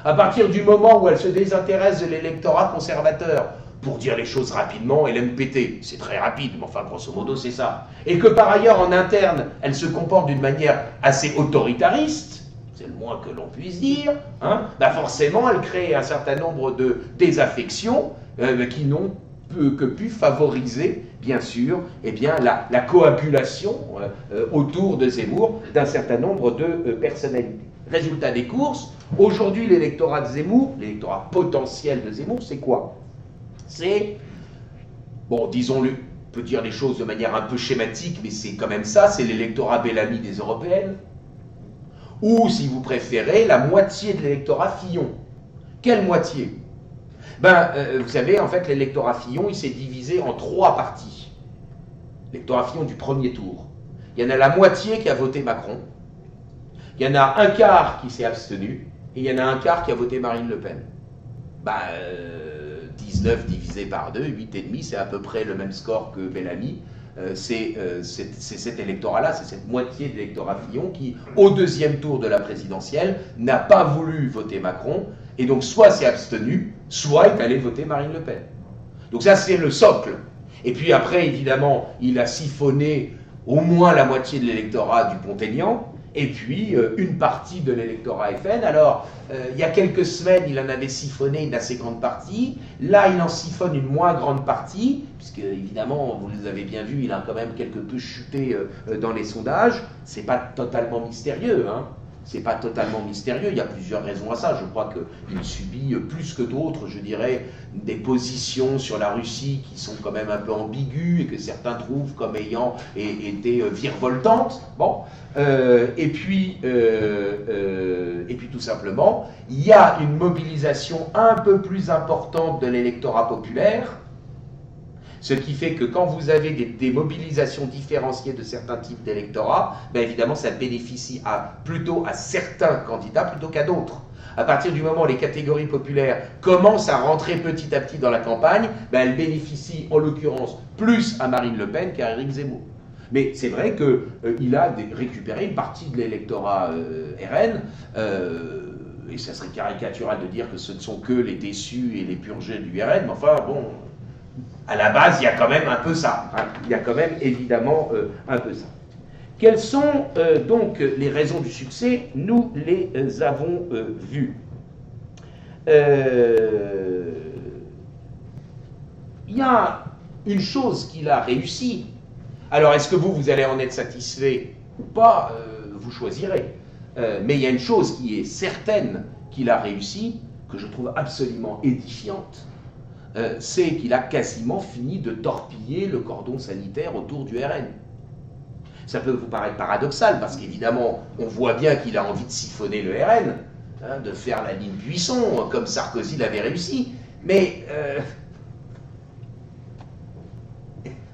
Speaker 1: À partir du moment où elle se désintéresse de l'électorat conservateur, pour dire les choses rapidement, elle aime péter. C'est très rapide, mais enfin, grosso modo, c'est ça. Et que par ailleurs, en interne, elle se comporte d'une manière assez autoritariste, c'est le moins que l'on puisse dire, hein, bah forcément, elle crée un certain nombre de désaffections qui n'ont que pu favoriser, bien sûr, eh bien, la coagulation autour de Zemmour d'un certain nombre de personnalités. Résultat des courses, aujourd'hui, l'électorat de Zemmour, l'électorat potentiel de Zemmour, c'est quoi? C'est, bon, disons-le, on peut dire les choses de manière un peu schématique, mais c'est quand même ça, c'est l'électorat Bellamy des européennes, ou, si vous préférez, la moitié de l'électorat Fillon. Quelle moitié? Ben, vous savez, en fait, l'électorat Fillon, il s'est divisé en 3 parties. L'électorat Fillon du premier tour. Il y en a la moitié qui a voté Macron, il y en a un quart qui s'est abstenu, et il y en a un quart qui a voté Marine Le Pen. Ben, 19 divisé par 2, 8,5, c'est à peu près le même score que Bellamy. C'est cet électorat-là, c'est cette moitié de l'électorat Fillon qui, au deuxième tour de la présidentielle, n'a pas voulu voter Macron, et donc soit s'est abstenu, soit est allé voter Marine Le Pen. Donc ça, c'est le socle. Et puis après, évidemment, il a siphonné au moins la moitié de l'électorat du Pont-Aignan, et puis une partie de l'électorat FN. Alors, il y a quelques semaines, il en avait siphonné une assez grande partie. Là, il en siphonne une moins grande partie, puisque évidemment, vous les avez bien vu, il a quand même quelque peu chuté dans les sondages. C'est pas totalement mystérieux, hein. C'est pas totalement mystérieux, il y a plusieurs raisons à ça. Je crois qu'il subit plus que d'autres, je dirais, des positions sur la Russie qui sont quand même un peu ambiguës et que certains trouvent comme ayant été virevoltantes. Bon. Et puis tout simplement, il y a une mobilisation un peu plus importante de l'électorat populaire, ce qui fait que quand vous avez des mobilisations différenciées de certains types d'électorats, ben évidemment ça bénéficie plutôt à certains candidats plutôt qu'à d'autres. À partir du moment où les catégories populaires commencent à rentrer petit à petit dans la campagne, ben elles bénéficient en l'occurrence plus à Marine Le Pen qu'à Éric Zemmour. Mais c'est vrai qu'il a récupéré une partie de l'électorat RN, et ça serait caricatural de dire que ce ne sont que les déçus et les purgés du RN, mais enfin bon, à la base il y a quand même un peu ça, hein. Il y a quand même évidemment un peu ça. Quelles sont donc les raisons du succès? Nous les avons vues. Il y a une chose qu'il a réussi. Alors, est-ce que vous allez en être satisfait ou pas? Vous choisirez. Mais il y a une chose qui est certaine qu'il a réussi, que je trouve absolument édifiante, c'est qu'il a quasiment fini de torpiller le cordon sanitaire autour du RN. Ça peut vous paraître paradoxal, parce qu'évidemment, on voit bien qu'il a envie de siphonner le RN, hein, de faire la ligne Buisson, comme Sarkozy l'avait réussi. Mais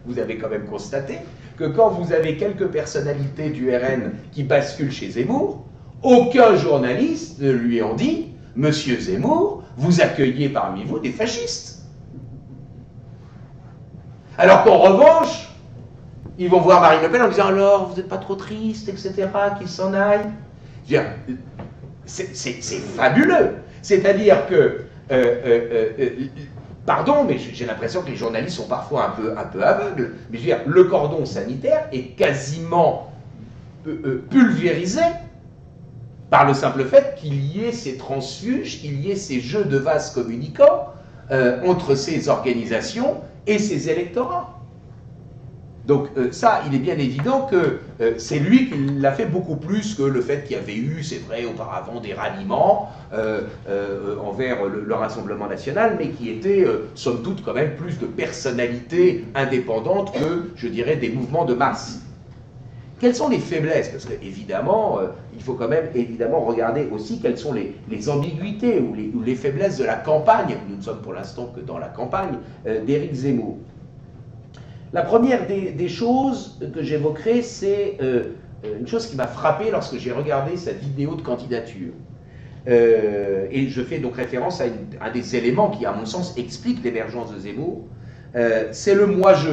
Speaker 1: vous avez quand même constaté que quand vous avez quelques personnalités du RN qui basculent chez Zemmour, aucun journaliste ne lui en dit « Monsieur Zemmour, vous accueillez parmi vous des fascistes ». Alors qu'en revanche, ils vont voir Marine Le Pen en disant « Alors, vous n'êtes pas trop triste, etc., qu'il s'en aille ». C'est fabuleux. C'est-à-dire que, pardon, mais j'ai l'impression que les journalistes sont parfois un peu aveugles, mais je veux dire, le cordon sanitaire est quasiment pulvérisé par le simple fait qu'il y ait ces transfuges, qu'il y ait ces jeux de vases communicants entre ces organisations et ces électorats. Donc ça, il est bien évident que c'est lui qui l'a fait beaucoup plus que le fait qu'il y avait eu, c'est vrai, auparavant des ralliements envers le Rassemblement national, mais qui étaient, somme toute, quand même plus de personnalités indépendantes que, je dirais, des mouvements de masse. Quelles sont les faiblesses? Parce qu'évidemment, il faut quand même évidemment regarder aussi quelles sont les ambiguïtés ou les faiblesses de la campagne. Nous ne sommes pour l'instant que dans la campagne d'Éric Zemmour. La première des choses que j'évoquerai, c'est une chose qui m'a frappé lorsque j'ai regardé sa vidéo de candidature. Et je fais donc référence à un des éléments qui, à mon sens, explique l'émergence de Zemmour. C'est le moi-je,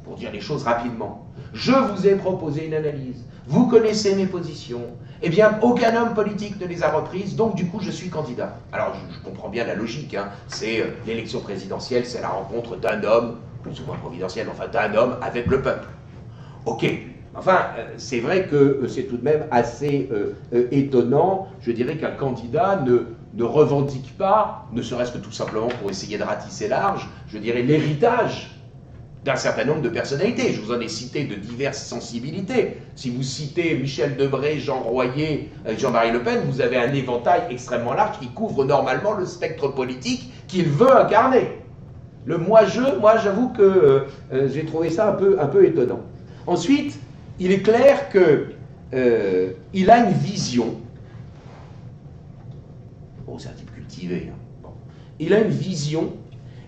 Speaker 1: pour dire les choses rapidement. Je vous ai proposé une analyse, vous connaissez mes positions, eh bien, aucun homme politique ne les a reprises, donc du coup, je suis candidat. Alors, je comprends bien la logique, hein. C'est l'élection présidentielle, c'est la rencontre d'un homme, plus ou moins providentielle, enfin d'un homme avec le peuple. Ok, enfin, c'est vrai que c'est tout de même assez étonnant, je dirais qu'un candidat ne revendique pas, ne serait-ce que tout simplement pour essayer de ratisser large, je dirais l'héritage d'un certain nombre de personnalités. Je vous en ai cité de diverses sensibilités. Si vous citez Michel Debré, Jean Royer, Jean-Marie Le Pen, vous avez un éventail extrêmement large qui couvre normalement le spectre politique qu'il veut incarner. Le moi-je, moi j'avoue que j'ai trouvé ça un peu étonnant. Ensuite, il est clair qu'il a une vision. Bon, c'est un type cultivé. Hein. Bon. Il a une vision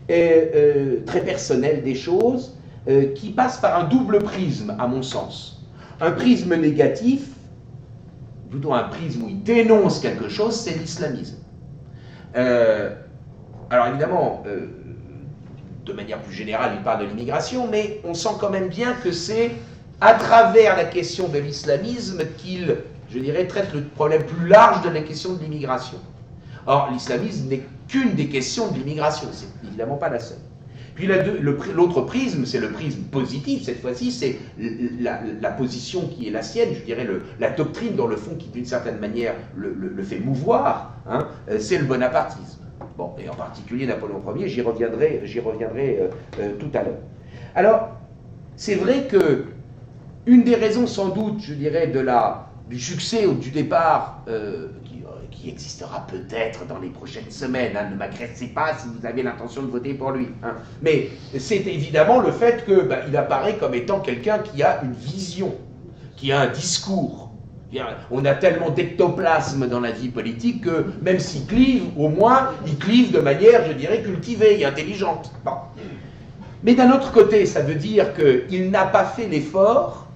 Speaker 1: très personnelle des choses, qui passe par un double prisme, à mon sens. Un prisme négatif, plutôt un prisme où il dénonce quelque chose, c'est l'islamisme. Alors évidemment, de manière plus générale, il parle de l'immigration, mais on sent quand même bien que c'est à travers la question de l'islamisme qu'il, je dirais, traite le problème plus large de la question de l'immigration. Or, l'islamisme n'est qu'une des questions de l'immigration, c'est évidemment pas la seule. Puis l'autre prisme, c'est le prisme positif, cette fois-ci, c'est la position qui est la sienne, je dirais la doctrine dans le fond qui d'une certaine manière le fait mouvoir, hein, c'est le bonapartisme. Bon, et en particulier Napoléon Ier, j'y reviendrai tout à l'heure. Alors, c'est vrai que une des raisons sans doute, je dirais, du succès ou du départ qui existera peut-être dans les prochaines semaines, hein, ne m'agressez pas si vous avez l'intention de voter pour lui, hein. Mais c'est évidemment le fait qu'il apparaît comme étant quelqu'un qui a une vision, qui a un discours. On a tellement d'ectoplasme dans la vie politique que même s'il clive, au moins, il clive de manière, je dirais, cultivée et intelligente. Bon. Mais d'un autre côté, ça veut dire qu'il n'a pas fait l'effort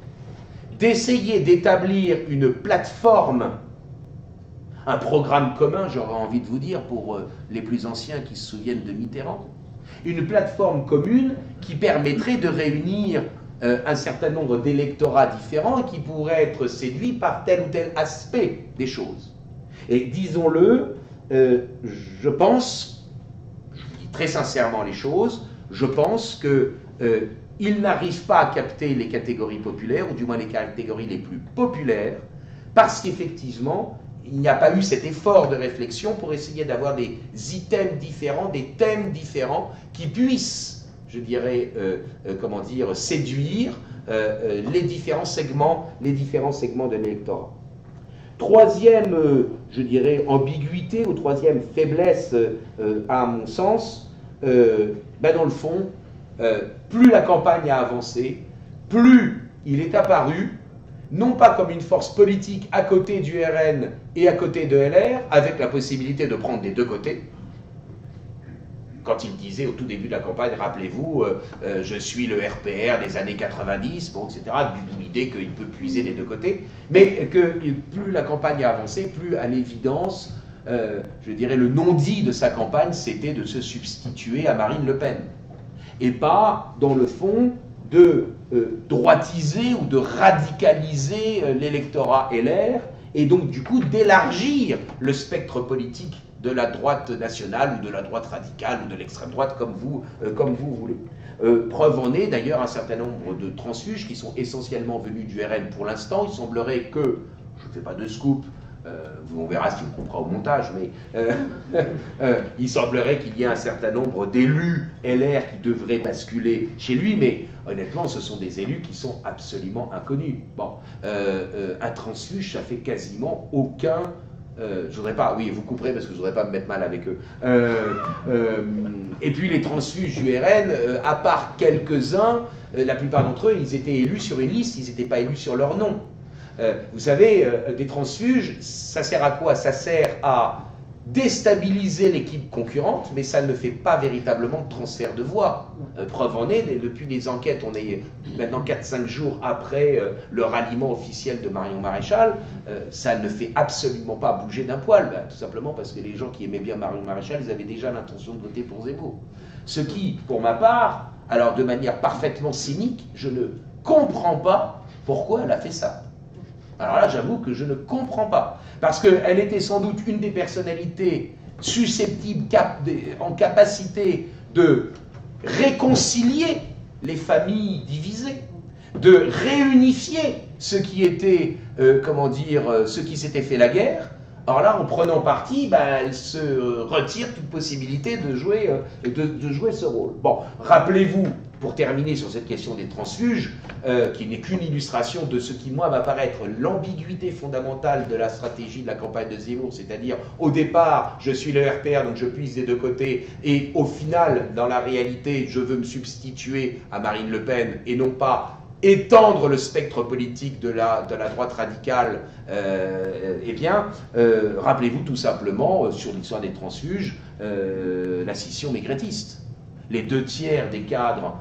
Speaker 1: d'essayer d'établir une plateforme, un programme commun, j'aurais envie de vous dire, pour les plus anciens qui se souviennent de Mitterrand, une plateforme commune qui permettrait de réunir un certain nombre d'électorats différents qui pourraient être séduits par tel ou tel aspect des choses. Et disons-le, je pense, je dis très sincèrement les choses, je pense qu'il n'arrive pas à capter les catégories populaires, ou du moins les catégories les plus populaires, parce qu'effectivement, il n'y a pas eu cet effort de réflexion pour essayer d'avoir des items différents, des thèmes différents qui puissent, je dirais, comment dire, séduire les différents segments de l'électorat. Troisième, je dirais, ambiguïté ou troisième faiblesse, à mon sens, dans le fond, plus la campagne a avancé, plus il est apparu, non pas comme une force politique à côté du RN et à côté de LR, avec la possibilité de prendre des deux côtés. Quand il disait au tout début de la campagne, rappelez-vous, je suis le RPR des années 90, bon, etc., d'où l'idée qu'il peut puiser des deux côtés, mais que plus la campagne a avancé, plus à l'évidence, je dirais, le non-dit de sa campagne, c'était de se substituer à Marine Le Pen. Et pas, dans le fond, de droitiser ou de radicaliser l'électorat LR, et donc du coup d'élargir le spectre politique de la droite nationale ou de la droite radicale ou de l'extrême droite, comme vous voulez. Preuve en est d'ailleurs un certain nombre de transfuges qui sont essentiellement venus du RN pour l'instant. Il semblerait que, je ne fais pas de scoop, on verra si on comprend au montage, mais il semblerait qu'il y ait un certain nombre d'élus LR qui devraient basculer chez lui, mais honnêtement, ce sont des élus qui sont absolument inconnus. Bon, un transfuge, ça fait quasiment aucun... je voudrais pas, oui, vous couperez parce que je voudrais pas me mettre mal avec eux. Et puis les transfuges du RN, à part quelques-uns, la plupart d'entre eux, ils étaient élus sur une liste, ils n'étaient pas élus sur leur nom. Vous savez, des transfuges, ça sert à quoi? Ça sert à déstabiliser l'équipe concurrente, mais ça ne fait pas véritablement de transfert de voix. Preuve en est, depuis les enquêtes, on est maintenant 4-5 jours après le ralliement officiel de Marion Maréchal, ça ne fait absolument pas bouger d'un poil, tout simplement parce que les gens qui aimaient bien Marion Maréchal, ils avaient déjà l'intention de voter pour Zemmour. Ce qui, pour ma part, alors de manière parfaitement cynique, je ne comprends pas pourquoi elle a fait ça. Alors là, j'avoue que je ne comprends pas. Parce qu'elle était sans doute une des personnalités susceptibles, en capacité de réconcilier les familles divisées, de réunifier ceux qui étaient, ceux qui s'étaient fait la guerre. Alors là, en prenant parti, elle se retire toute possibilité de jouer ce rôle. Bon, rappelez-vous, pour terminer sur cette question des transfuges, qui n'est qu'une illustration de ce qui, moi, m'apparaît être l'ambiguïté fondamentale de la stratégie de la campagne de Zemmour, c'est-à-dire, au départ, je suis le RPR, donc je puise des deux côtés, et au final, dans la réalité, je veux me substituer à Marine Le Pen, et non pas étendre le spectre politique de la droite radicale, rappelez-vous tout simplement, sur l'histoire des transfuges, la scission maigretiste. Les 2/3 des cadres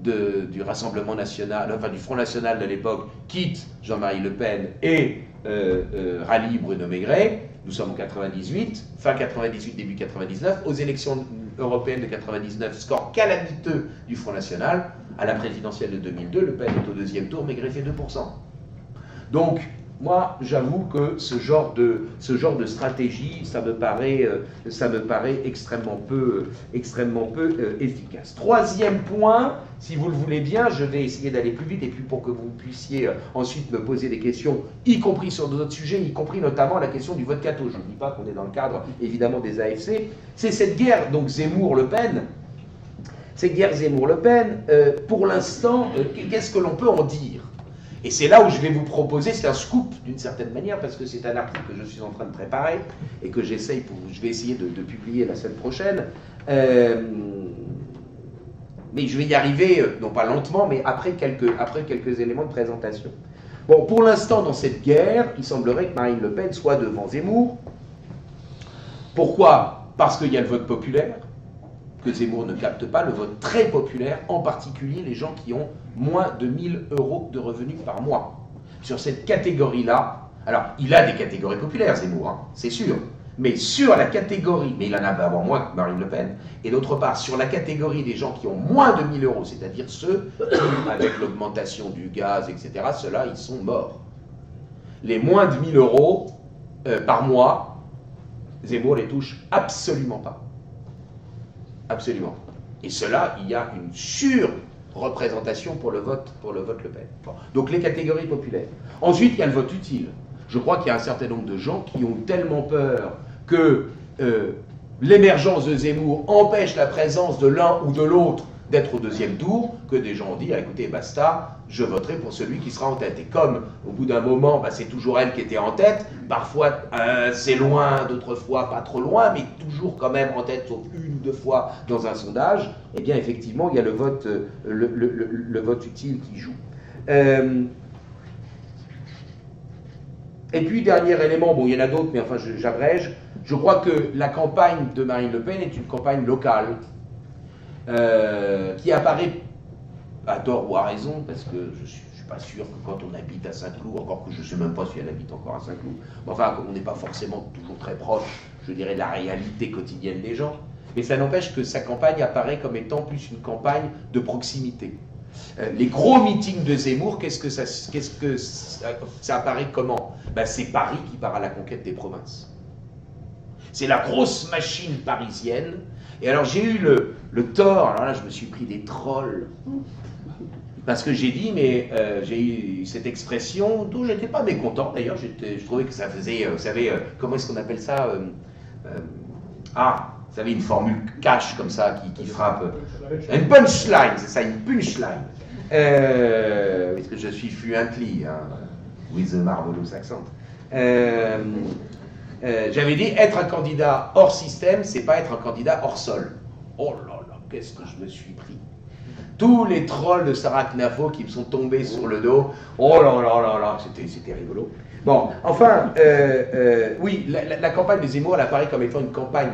Speaker 1: du Rassemblement national, enfin du Front national de l'époque, quittent Jean-Marie Le Pen et rallient Bruno Maigret. Nous sommes en 98, fin 98, début 99. Aux élections européennes de 99, score calamiteux du Front national. À la présidentielle de 2002, Le Pen est au deuxième tour, Maigret fait 2%. Donc, moi, j'avoue que ce genre de stratégie, ça me paraît extrêmement peu efficace. Troisième point, si vous le voulez bien, je vais essayer d'aller plus vite, et puis pour que vous puissiez ensuite me poser des questions, y compris sur d'autres sujets, y compris notamment la question du vote catho. Je ne dis pas qu'on est dans le cadre, évidemment, des AFC. C'est cette guerre, donc Zemmour-Le Pen. Cette guerre Zemmour-Le Pen, pour l'instant, qu'est-ce que l'on peut en dire? Et c'est là où je vais vous proposer, c'est un scoop d'une certaine manière, parce que c'est un article que je suis en train de préparer et que je vais essayer de publier la semaine prochaine. Mais je vais y arriver, non pas lentement, mais après quelques éléments de présentation. Bon, pour l'instant, dans cette guerre, il semblerait que Marine Le Pen soit devant Zemmour. Pourquoi? Parce qu'il y a le vote populaire, que Zemmour ne capte pas, le vote très populaire, en particulier les gens qui ont moins de 1 000 € de revenus par mois. Sur cette catégorie-là, alors il a des catégories populaires, Zemmour, hein, c'est sûr, mais sur la catégorie, mais il en a avoir moins que Marine Le Pen, et d'autre part, sur la catégorie des gens qui ont moins de 1 000 €, c'est-à-dire ceux qui, avec l'augmentation du gaz, etc., ceux-là, ils sont morts. Les moins de 1 000 € par mois, Zemmour les touche absolument pas. Absolument. Et cela, il y a une surreprésentation pour le vote Le Pen. Bon. Donc les catégories populaires. Ensuite, il y a le vote utile. Je crois qu'il y a un certain nombre de gens qui ont tellement peur que l'émergence de Zemmour empêche la présence de l'un ou de l'autre d'être au deuxième tour, que des gens ont dit, ah, écoutez, basta, je voterai pour celui qui sera en tête. Et comme, au bout d'un moment, c'est toujours elle qui était en tête, parfois c'est loin, d'autres fois pas trop loin, mais toujours quand même en tête, sauf 1 ou 2 fois dans un sondage, eh bien, effectivement, il y a le vote utile qui joue. Et puis, dernier élément, bon, il y en a d'autres, mais enfin, j'abrège. Je crois que la campagne de Marine Le Pen est une campagne locale, qui apparaît à tort ou à raison, parce que je ne suis pas sûr que quand on habite à Saint-Cloud, encore que je ne sais même pas si elle habite encore à Saint-Cloud, mais enfin, on n'est pas forcément toujours très proche, je dirais, de la réalité quotidienne des gens, mais ça n'empêche que sa campagne apparaît comme étant plus une campagne de proximité. Les gros meetings de Zemmour, qu'est-ce que ça apparaît comment? C'est Paris qui part à la conquête des provinces. C'est la grosse machine parisienne. Et alors j'ai eu le tort, alors là je me suis pris des trolls. Parce que j'ai dit, mais j'ai eu cette expression dont je n'étais pas mécontent. D'ailleurs, je trouvais que ça faisait, vous savez, comment est-ce qu'on appelle ça vous savez, une formule cash comme ça qui frappe. Une punchline, c'est ça, une punchline. Parce que je suis fluently, hein, with a marvelous accent. J'avais dit, être un candidat hors système, c'est pas être un candidat hors sol. Oh là là, qu'est-ce que je me suis pris. Tous les trolls de Sarah Knafo qui me sont tombés sur le dos. Oh là là là là, c'était rigolo. Bon, enfin, oui, la campagne de Zemmour, elle apparaît comme étant une campagne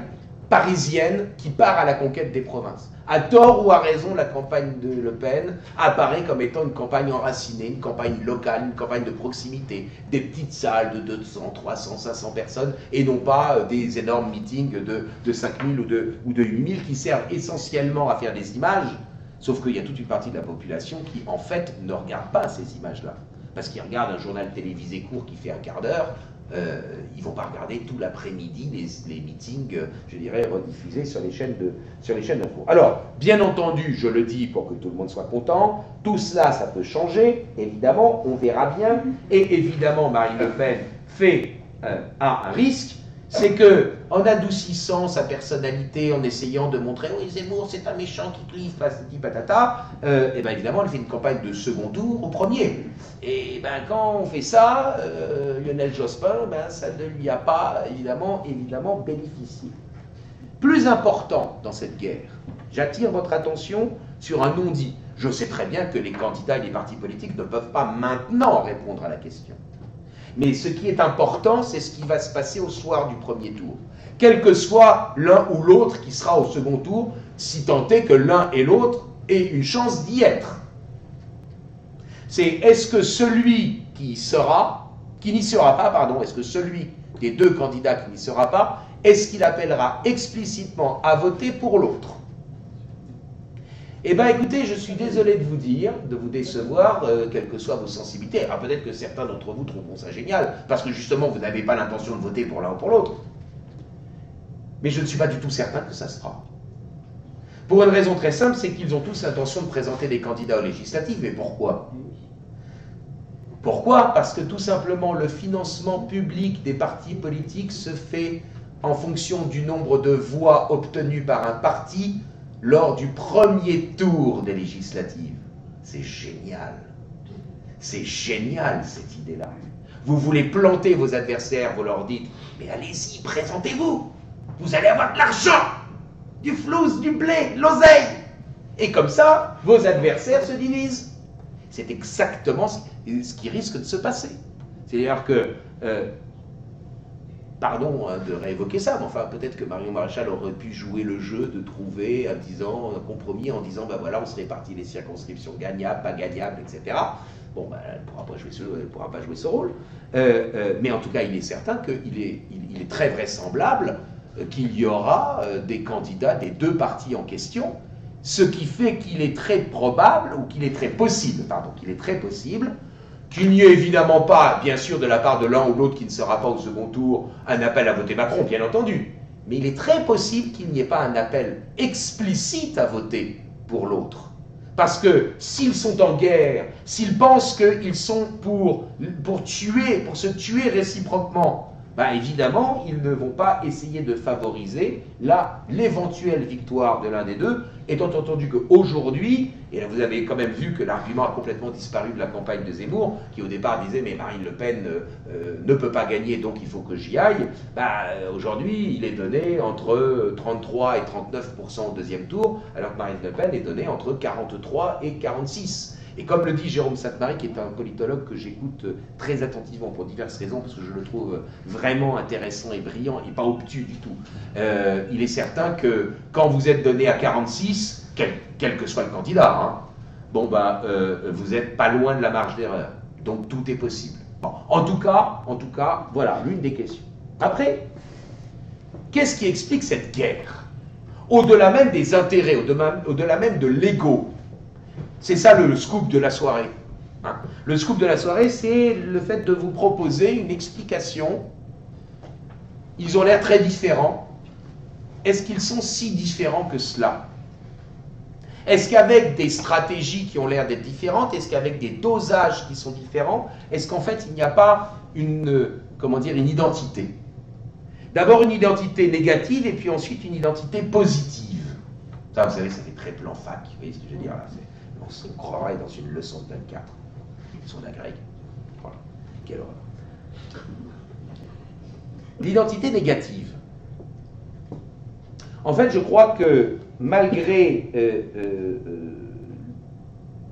Speaker 1: parisienne qui part à la conquête des provinces. À tort ou à raison, la campagne de Le Pen apparaît comme étant une campagne enracinée, une campagne locale, une campagne de proximité, des petites salles de 200, 300, 500 personnes, et non pas des énormes meetings de 5000 ou de 8000 qui servent essentiellement à faire des images. Sauf qu'il y a toute une partie de la population qui, en fait, ne regarde pas ces images-là. Parce qu'ils regardent un journal télévisé court qui fait un quart d'heure, ils ne vont pas regarder tout l'après-midi les meetings, je dirais, rediffusés sur les chaînes d'info. Alors, bien entendu, je le dis pour que tout le monde soit content, tout cela, ça peut changer, évidemment, on verra bien. Et évidemment, Marine Le Pen a un risque, c'est que, en adoucissant sa personnalité, en essayant de montrer « Oui, Zemmour, c'est un méchant qui clive, patati patata », et bien évidemment, elle fait une campagne de second tour au premier. Et ben quand on fait ça, Lionel Jospin, ben, ça ne lui a pas, évidemment, bénéficié. Plus important dans cette guerre, j'attire votre attention sur un non-dit. Je sais très bien que les candidats et les partis politiques ne peuvent pas maintenant répondre à la question. Mais ce qui est important, c'est ce qui va se passer au soir du premier tour. Quel que soit l'un ou l'autre qui sera au second tour, si tant est que l'un et l'autre aient une chance d'y être. C'est est-ce que celui qui n'y sera pas, est-ce que celui des deux candidats qui n'y sera pas, est-ce qu'il appellera explicitement à voter pour l'autre? Eh bien, écoutez, je suis désolé de vous dire, de vous décevoir, quelles que soient vos sensibilités. Alors peut-être que certains d'entre vous trouveront ça génial, parce que justement, vous n'avez pas l'intention de voter pour l'un ou pour l'autre. Mais je ne suis pas du tout certain que ça se fera. Pour une raison très simple, c'est qu'ils ont tous l'intention de présenter des candidats aux législatives. Mais pourquoi? Pourquoi? Parce que tout simplement, le financement public des partis politiques se fait en fonction du nombre de voix obtenues par un parti lors du premier tour des législatives. C'est génial. C'est génial, cette idée-là. Vous voulez planter vos adversaires, vous leur dites « Mais allez-y, présentez-vous. Vous allez avoir de l'argent, du flouze, du blé, de l'oseille. » Et comme ça, vos adversaires se divisent. C'est exactement ce qui risque de se passer. C'est-à-dire que... pardon de réévoquer ça, mais enfin peut-être que Marion Maréchal aurait pu jouer le jeu de trouver un compromis en disant ben voilà, on se répartit les circonscriptions gagnables, pas gagnables, etc. Bon, ben, elle ne pourra pas jouer ce rôle. Mais en tout cas, il est certain qu'il est très vraisemblable qu'il y aura des candidats des deux partis en question, ce qui fait qu'il est très probable, ou qu'il est très possible, qu'il n'y ait évidemment pas, bien sûr, de la part de l'un ou l'autre qui ne sera pas au second tour, un appel à voter Macron, bien entendu. Mais il est très possible qu'il n'y ait pas un appel explicite à voter pour l'autre. Parce que s'ils sont en guerre, s'ils pensent qu'ils sont pour se tuer réciproquement, ben évidemment, ils ne vont pas essayer de favoriser l'éventuelle victoire de l'un des deux, étant entendu qu'aujourd'hui, et là vous avez quand même vu que l'argument a complètement disparu de la campagne de Zemmour, qui au départ disait « mais Marine Le Pen ne peut pas gagner, donc il faut que j'y aille », aujourd'hui il est donné entre 33 et 39% au deuxième tour, alors que Marine Le Pen est donnée entre 43 et 46%. Et comme le dit Jérôme Sainte-Marie, qui est un politologue que j'écoute très attentivement pour diverses raisons, parce que je le trouve vraiment intéressant et brillant, et pas obtus du tout, il est certain que quand vous êtes donné à 46, quel que soit le candidat, vous n'êtes pas loin de la marge d'erreur. Donc tout est possible. Bon, en tout cas, voilà l'une des questions. Après, qu'est-ce qui explique cette guerre? Au-delà même des intérêts, au-delà même de l'ego. C'est ça le scoop de la soirée. Le scoop de la soirée, c'est le fait de vous proposer une explication Ils ont l'air très différents. Est-ce qu'ils sont si différents que cela? Est-ce qu'avec des stratégies qui ont l'air d'être différentes, est-ce qu'avec des dosages qui sont différents, est-ce qu'en fait il n'y a pas une, comment dire, une identité? D'abord une identité négative et puis ensuite une identité positive. Ça, vous savez, ça fait très plan fac. Vous voyez ce que je veux dire là? On se croirait dans une leçon de 24. Leçon d'agrég. Voilà. Quelle horreur. L'identité négative. En fait, je crois que malgré,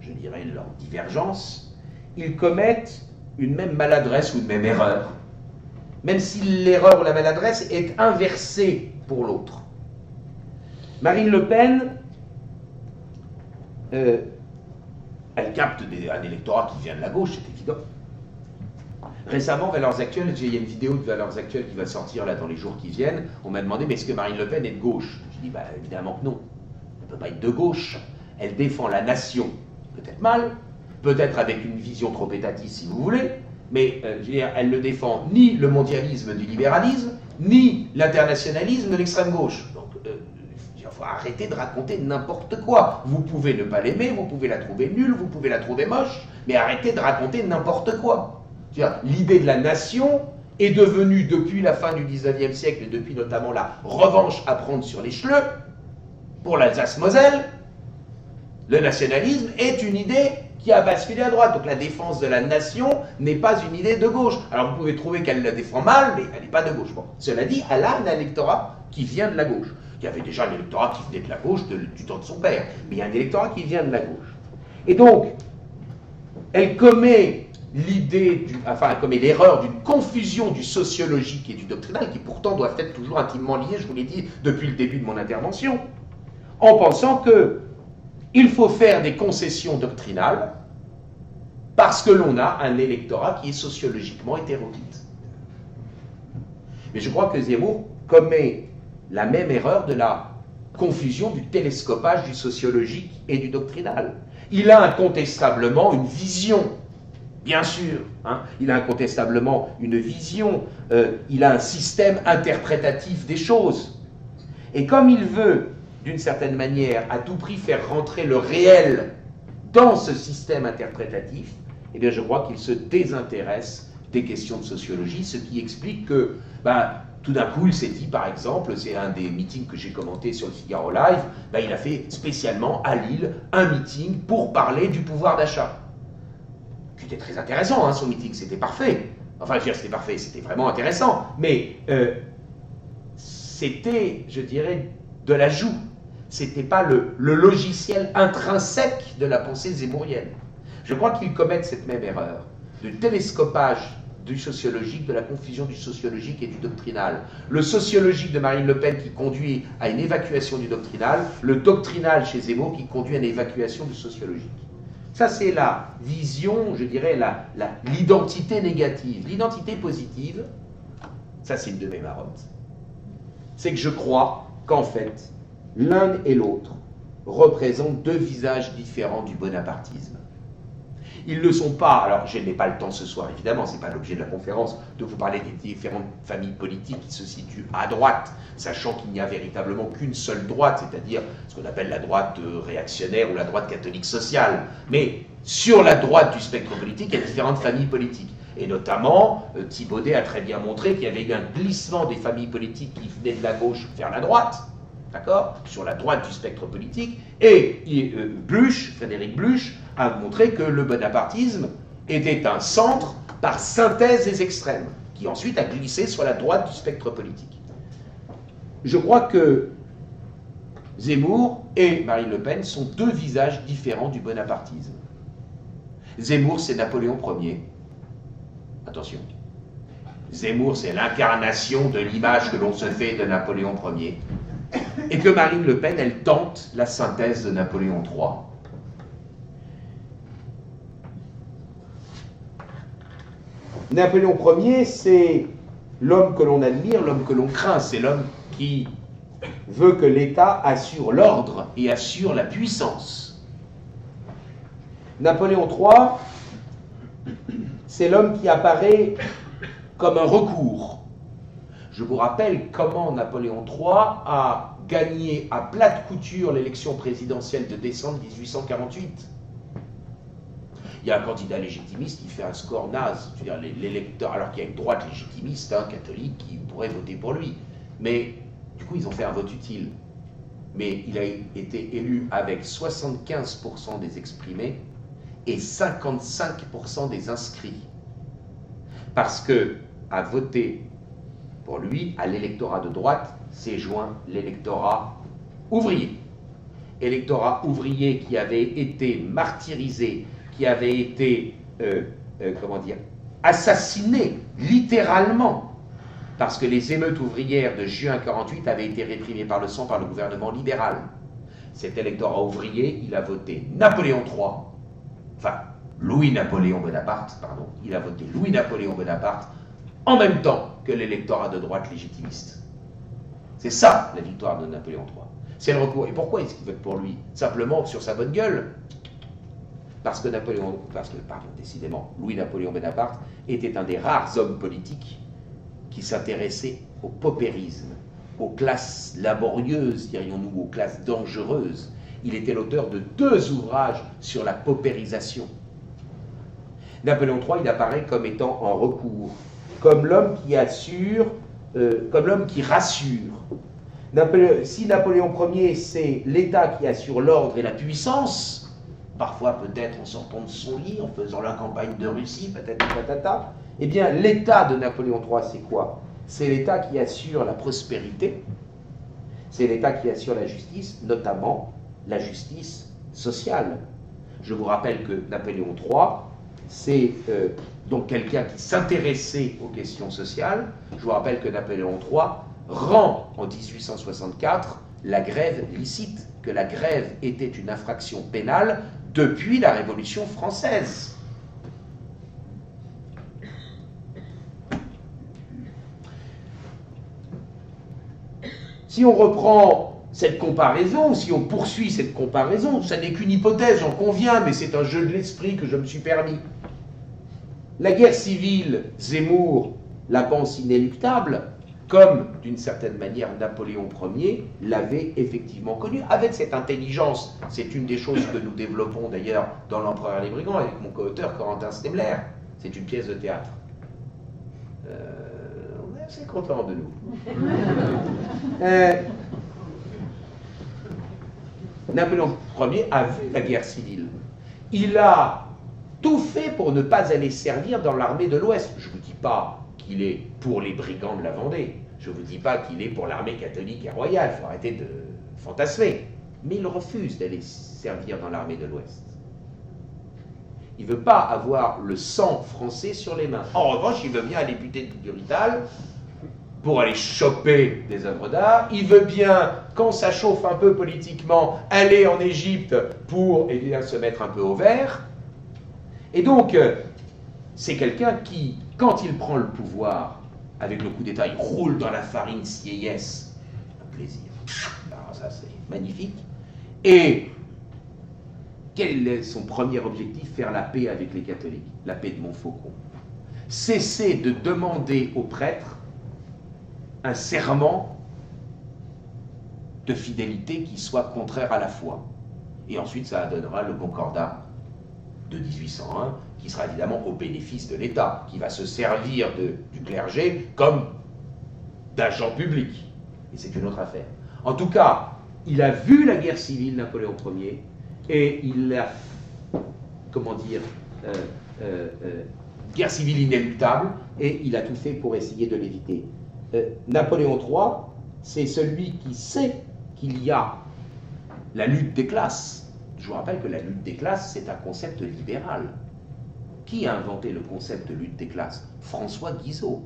Speaker 1: je dirais, leur divergence, ils commettent une même maladresse ou une même erreur, même si l'erreur ou la maladresse est inversée pour l'autre. Marine Le Pen, elle capte un électorat qui vient de la gauche, c'est évident. Récemment, Valeurs Actuelles, il y a une vidéo de Valeurs Actuelles qui va sortir là dans les jours qui viennent. On m'a demandé, mais est-ce que Marine Le Pen est de gauche? Je dis, bah, évidemment que non. Elle ne peut pas être de gauche. Elle défend la nation, peut-être mal, peut-être avec une vision trop étatiste si vous voulez, mais je veux dire, elle ne défend ni le mondialisme du libéralisme, ni l'internationalisme de l'extrême gauche. Donc, il faut arrêter de raconter n'importe quoi. Vous pouvez ne pas l'aimer, vous pouvez la trouver nulle, vous pouvez la trouver moche, mais arrêtez de raconter n'importe quoi. L'idée de la nation est devenue, depuis la fin du XIXe siècle, et depuis notamment la revanche à prendre sur les Schleux, pour l'Alsace-Moselle, le nationalisme est une idée qui a basculé à droite. Donc la défense de la nation n'est pas une idée de gauche. Alors vous pouvez trouver qu'elle la défend mal, mais elle n'est pas de gauche. Bon. Cela dit, elle a un électorat qui vient de la gauche. Il y avait déjà un électorat qui venait de la gauche du temps de son père, mais il y a un électorat qui vient de la gauche. Et donc, elle commet l'erreur d'une confusion du sociologique et du doctrinal, qui pourtant doivent être toujours intimement liés, je vous l'ai dit depuis le début de mon intervention, en pensant qu'il faut faire des concessions doctrinales parce que l'on a un électorat qui est sociologiquement hétéroclite. Mais je crois que Zemmour commet la même erreur de la confusion du télescopage du sociologique et du doctrinal. Il a incontestablement une vision. Bien sûr, hein, il a incontestablement une vision, il a un système interprétatif des choses. Et comme il veut, d'une certaine manière, à tout prix faire rentrer le réel dans ce système interprétatif, eh bien je crois qu'il se désintéresse des questions de sociologie, ce qui explique que, tout d'un coup, il s'est dit, par exemple, c'est un des meetings que j'ai commenté sur le Figaro Live, il a fait spécialement à Lille un meeting pour parler du pouvoir d'achat. C'était très intéressant, hein, son meeting, c'était parfait. Enfin, je veux dire, c'était parfait, c'était vraiment intéressant. Mais c'était, je dirais, de l'ajout. C'était pas le logiciel intrinsèque de la pensée zémourienne. Je crois qu'ils commettent cette même erreur, de télescopage du sociologique, de la confusion du sociologique et du doctrinal. Le sociologique de Marine Le Pen qui conduit à une évacuation du doctrinal, le doctrinal chez Zemmour qui conduit à une évacuation du sociologique. Ça, c'est la vision, je dirais, l'identité négative. L'identité positive, ça, c'est une de mes marottes. C'est que je crois qu'en fait, l'un et l'autre représentent deux visages différents du bonapartisme. Ils ne sont pas, alors je n'ai pas le temps ce soir, évidemment, ce n'est pas l'objet de la conférence, de vous parler des différentes familles politiques qui se situent à droite, sachant qu'il n'y a véritablement qu'une seule droite, c'est-à-dire ce qu'on appelle la droite réactionnaire ou la droite catholique sociale. Mais sur la droite du spectre politique, il y a différentes familles politiques. Et notamment, Thibaudet a très bien montré qu'il y avait eu un glissement des familles politiques qui venaient de la gauche vers la droite, d'accord, sur la droite du spectre politique, et Frédéric Bluch, a montré que le bonapartisme était un centre par synthèse des extrêmes, qui ensuite a glissé sur la droite du spectre politique. Je crois que Zemmour et Marine Le Pen sont deux visages différents du bonapartisme. Zemmour, c'est Napoléon Ier. Attention. Zemmour, c'est l'incarnation de l'image que l'on se fait de Napoléon Ier. Et que Marine Le Pen, elle tente la synthèse de Napoléon III. Napoléon Ier, c'est l'homme que l'on admire, l'homme que l'on craint, c'est l'homme qui veut que l'État assure l'ordre et assure la puissance. Napoléon III, c'est l'homme qui apparaît comme un recours. Je vous rappelle comment Napoléon III a gagné à plate couture l'élection présidentielle de décembre 1848. Il y a un candidat légitimiste qui fait un score naze. Je veux dire, l'électeur, alors qu'il y a une droite légitimiste, catholique, qui pourrait voter pour lui. Mais du coup, ils ont fait un vote utile. Mais il a été élu avec 75% des exprimés et 55% des inscrits. Parce que, à voter pour lui, à l'électorat de droite, s'est joint l'électorat ouvrier. Électorat ouvrier qui avait été martyrisé, qui avait été, assassiné, littéralement, parce que les émeutes ouvrières de juin 48 avaient été réprimées par le sang par le gouvernement libéral. Cet électorat ouvrier, il a voté Napoléon III, enfin, Louis-Napoléon Bonaparte, pardon, il a voté Louis-Napoléon Bonaparte en même temps que l'électorat de droite légitimiste. C'est ça, la victoire de Napoléon III. C'est le recours. Et pourquoi est-ce qu'il vote pour lui? Simplement sur sa bonne gueule. Parce que décidément, Louis-Napoléon Bonaparte était un des rares hommes politiques qui s'intéressait au paupérisme, aux classes laborieuses, dirions-nous, aux classes dangereuses. Il était l'auteur de 2 ouvrages sur la paupérisation. Napoléon III, il apparaît comme étant en recours, comme l'homme qui assure, comme l'homme qui rassure. Si Napoléon Ier, c'est l'État qui assure l'ordre et la puissance, parfois peut-être en sortant de son lit, en faisant la campagne de Russie, patata patata, eh bien l'État de Napoléon III, c'est quoi? C'est l'État qui assure la prospérité, c'est l'État qui assure la justice, notamment la justice sociale. Je vous rappelle que Napoléon III, c'est donc quelqu'un qui s'intéressait aux questions sociales. Je vous rappelle que Napoléon III rend en 1864 la grève licite, que la grève était une infraction pénale depuis la Révolution française. Si on reprend cette comparaison, si on poursuit cette comparaison, ça n'est qu'une hypothèse, j'en conviens, mais c'est un jeu de l'esprit que je me suis permis. La guerre civile, Zemmour la pense inéluctable, comme, d'une certaine manière, Napoléon Ier l'avait effectivement connu, avec cette intelligence. C'est une des choses que nous développons d'ailleurs dans L'Empereur et les Brigands avec mon co-auteur Corentin Stemler. C'est une pièce de théâtre. On est assez contents de nous. Napoléon Ier a vu la guerre civile. Il a tout fait pour ne pas aller servir dans l'armée de l'Ouest. Je ne vous dis pas qu'il est pour les brigands de la Vendée. Je ne vous dis pas qu'il est pour l'armée catholique et royale. Il faut arrêter de fantasmer. Mais il refuse d'aller servir dans l'armée de l'Ouest. Il ne veut pas avoir le sang français sur les mains. En revanche, il veut bien aller buter du rital pour aller choper des œuvres d'art. Il veut bien, quand ça chauffe un peu politiquement, aller en Égypte pour se mettre un peu au vert. Et donc, c'est quelqu'un qui, quand il prend le pouvoir, avec le coup d'État, il roule dans la farine Sieyès. Un plaisir. Alors ça, c'est magnifique. Et quel est son premier objectif? Faire la paix avec les catholiques, la paix de Montfaucon. Cesser de demander aux prêtres un serment de fidélité qui soit contraire à la foi. Et ensuite, ça donnera le concordat de 1801, qui sera évidemment au bénéfice de l'État, qui va se servir du clergé comme d'agent public. Et c'est une autre affaire. En tout cas, il a vu la guerre civile, Napoléon Ier, et il a, guerre civile inéluctable, et il a tout fait pour essayer de l'éviter. Napoléon III, c'est celui qui sait qu'il y a la lutte des classes. Je vous rappelle que la lutte des classes, c'est un concept libéral. Qui a inventé le concept de lutte des classes? François Guizot,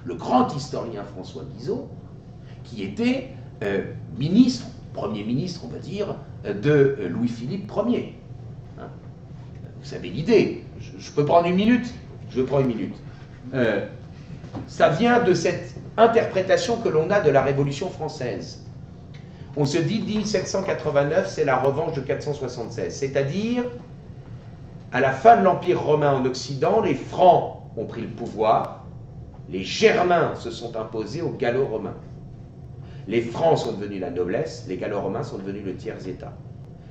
Speaker 1: le grand historien François Guizot, qui était ministre, premier ministre, on va dire, de Louis-Philippe Ier. Hein? Vous savez l'idée. Je peux prendre une minute? Je prends une minute. Ça vient de cette interprétation que l'on a de la Révolution française. On se dit 1789, c'est la revanche de 476. C'est-à-dire, à la fin de l'Empire romain en Occident, les Francs ont pris le pouvoir, Les Germains se sont imposés aux Gallo-Romains. Les Francs sont devenus la noblesse, les Gallo-Romains sont devenus le tiers-État.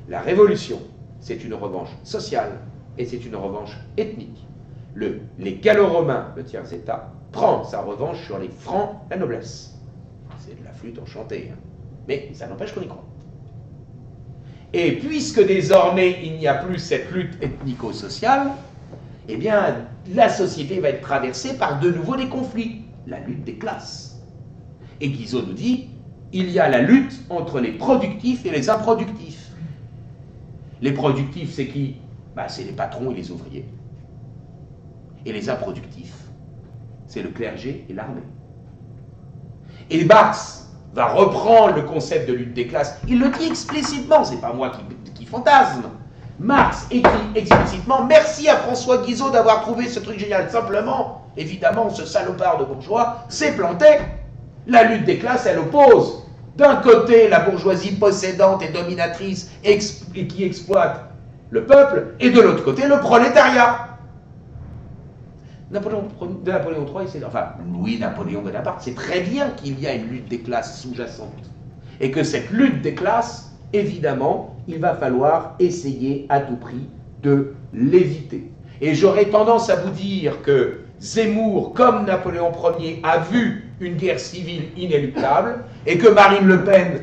Speaker 1: La Révolution, c'est une revanche sociale et c'est une revanche ethnique. Les Gallo-Romains, le tiers-État, prend sa revanche sur les Francs, la noblesse. C'est de la flûte enchantée, hein. Mais ça n'empêche qu'on y croit. Et puisque désormais il n'y a plus cette lutte ethnico-sociale, eh bien la société va être traversée par de nouveau des conflits, la lutte des classes. Et Guizot nous dit, il y a la lutte entre les productifs et les improductifs. Les productifs, c'est qui? C'est les patrons et les ouvriers. Et les improductifs, c'est le clergé et l'armée. Et Marx va reprendre le concept de lutte des classes. Il le dit explicitement, c'est pas moi qui fantasme. Marx écrit explicitement « Merci à François Guizot d'avoir trouvé ce truc génial. » Simplement, évidemment, ce salopard de bourgeois s'est planté. La lutte des classes, elle oppose d'un côté la bourgeoisie possédante et dominatrice et qui exploite le peuple, et de l'autre côté le prolétariat. Napoléon III, Louis-Napoléon Bonaparte, c'est très bien qu'il y a une lutte des classes sous-jacente. Et que cette lutte des classes, évidemment, il va falloir essayer à tout prix de l'éviter. Et j'aurais tendance à vous dire que Zemmour, comme Napoléon Ier, a vu une guerre civile inéluctable, et que Marine Le Pen,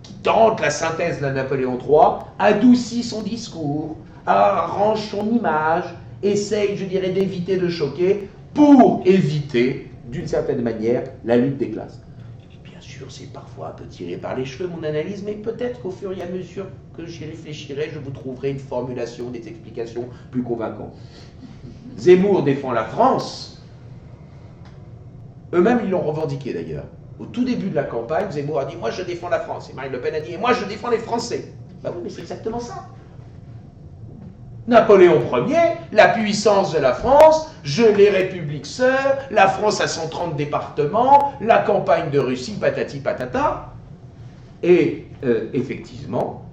Speaker 1: qui tente la synthèse de Napoléon III, adoucit son discours, arrange son image, essaye, je dirais, d'éviter de choquer, pour éviter, d'une certaine manière, la lutte des classes. Bien sûr, c'est parfois un peu tiré par les cheveux, mon analyse, mais peut-être qu'au fur et à mesure que j'y réfléchirai, je vous trouverai une formulation, des explications plus convaincantes. Zemmour défend la France. Eux-mêmes, ils l'ont revendiqué d'ailleurs. Au tout début de la campagne, Zemmour a dit « Moi, je défends la France ». Et Marine Le Pen a dit « Et moi, je défends les Français ». Ben oui, mais c'est exactement ça. Napoléon Ier, la puissance de la France, les républiques sœurs, la France à 130 départements, la campagne de Russie, patati patata. Et effectivement,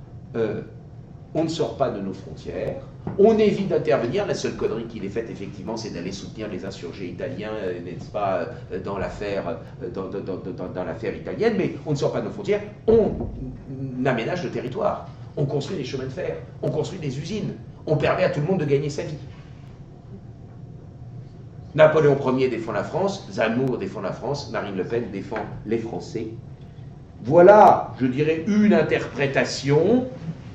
Speaker 1: on ne sort pas de nos frontières, on évite d'intervenir. La seule connerie qu'il ait faite, effectivement, c'est d'aller soutenir les insurgés italiens, n'est-ce pas, dans l'affaire italienne, mais on ne sort pas de nos frontières, on aménage le territoire, on construit des chemins de fer, on construit des usines, on permet à tout le monde de gagner sa vie. Napoléon Ier défend la France, Zemmour défend la France, Marine Le Pen défend les Français. Voilà, je dirais, une interprétation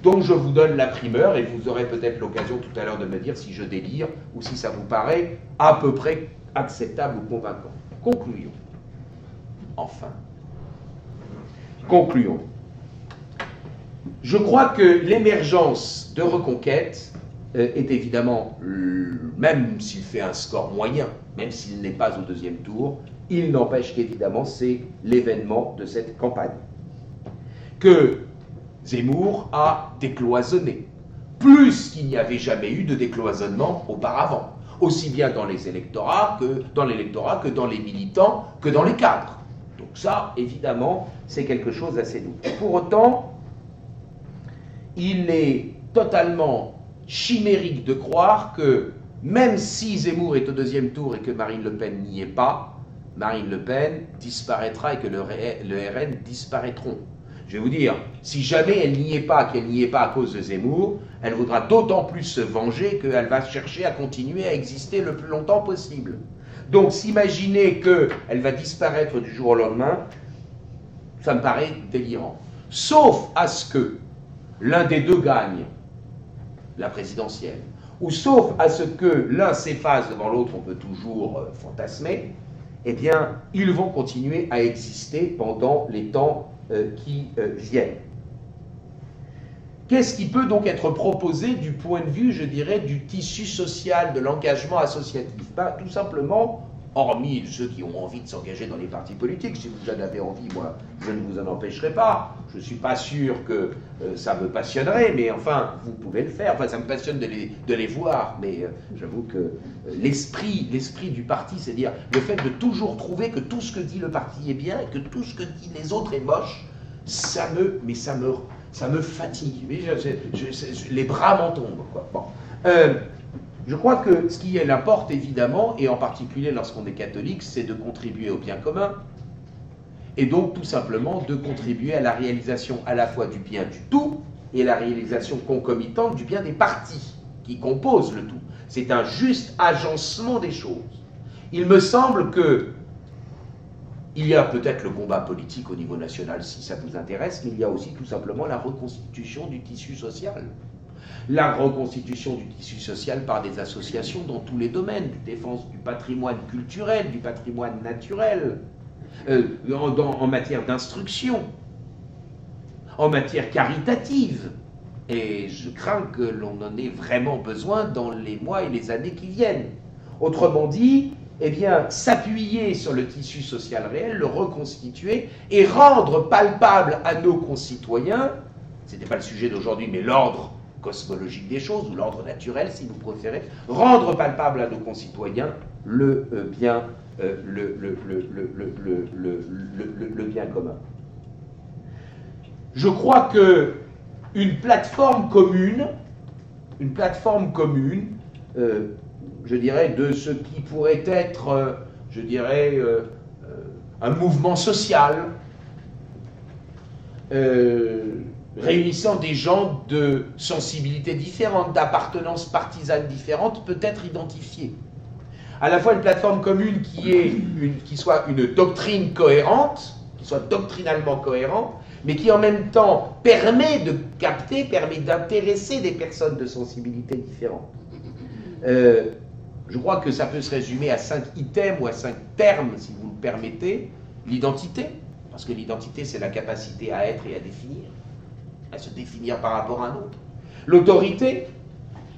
Speaker 1: dont je vous donne la primeur, et vous aurez peut-être l'occasion tout à l'heure de me dire si je délire ou si ça vous paraît à peu près acceptable ou convaincant. Concluons. Enfin. Concluons. Je crois que l'émergence de Reconquête est évidemment, même s'il fait un score moyen, même s'il n'est pas au deuxième tour, il n'empêche qu'évidemment c'est l'événement de cette campagne. Que Zemmour a décloisonné, plus qu'il n'y avait jamais eu de décloisonnement auparavant, aussi bien dans les électorats que dans les militants, que dans les cadres. Donc ça, évidemment, c'est quelque chose d'assez nouveau. Pour autant, il est totalement chimérique de croire que, même si Zemmour est au deuxième tour et que Marine Le Pen n'y est pas, Marine Le Pen disparaîtra et que le RN disparaîtront. Je vais vous dire, si jamais elle n'y est pas, qu'elle n'y est pas à cause de Zemmour, elle voudra d'autant plus se venger qu'elle va chercher à continuer à exister le plus longtemps possible. Donc s'imaginer qu'elle va disparaître du jour au lendemain, ça me paraît délirant. Sauf à ce que l'un des deux gagne la présidentielle, ou sauf à ce que l'un s'efface devant l'autre, on peut toujours fantasmer, eh bien, ils vont continuer à exister pendant les temps qui viennent. Qu'est-ce qui peut donc être proposé du point de vue, je dirais, du tissu social, de l'engagement associatif? Tout simplement, hormis ceux qui ont envie de s'engager dans les partis politiques, si vous en avez envie, moi, je ne vous en empêcherai pas. Je ne suis pas sûr que ça me passionnerait, mais enfin, vous pouvez le faire. Enfin, ça me passionne de les voir, mais j'avoue que l'esprit du parti, c'est-à-dire le fait de toujours trouver que tout ce que dit le parti est bien et que tout ce que disent les autres est moche, ça me fatigue. Les bras m'en tombent, quoi. Bon. Je crois que ce qui importe évidemment, et en particulier lorsqu'on est catholique, c'est de contribuer au bien commun, et donc tout simplement de contribuer à la réalisation à la fois du bien du tout, et la réalisation concomitante du bien des parties qui composent le tout. C'est un juste agencement des choses. Il me semble que il y a peut-être le combat politique au niveau national si ça vous intéresse, mais il y a aussi tout simplement la reconstitution du tissu social. La reconstitution du tissu social par des associations dans tous les domaines, défense du patrimoine culturel, du patrimoine naturel, en matière d'instruction, en matière caritative. Et je crains que l'on en ait vraiment besoin dans les mois et les années qui viennent. Autrement dit, eh bien, s'appuyer sur le tissu social réel, le reconstituer et rendre palpable à nos concitoyens, ce n'était pas le sujet d'aujourd'hui, mais l'ordre cosmologique des choses, ou l'ordre naturel, si vous préférez, rendre palpable à nos concitoyens le bien commun. Je crois que une plateforme commune, je dirais, de ce qui pourrait être, je dirais, un mouvement social, réunissant des gens de sensibilités différentes, d'appartenances partisanes différentes, peut être identifiée. À la fois une plateforme commune qui soit une doctrine cohérente, qui soit doctrinalement cohérente, mais qui en même temps permet de capter, permet d'intéresser des personnes de sensibilités différentes. Je crois que ça peut se résumer à 5 items ou à 5 termes, si vous le permettez. L'identité, parce que l'identité, c'est la capacité à être et à définir, à se définir par rapport à un autre. L'autorité,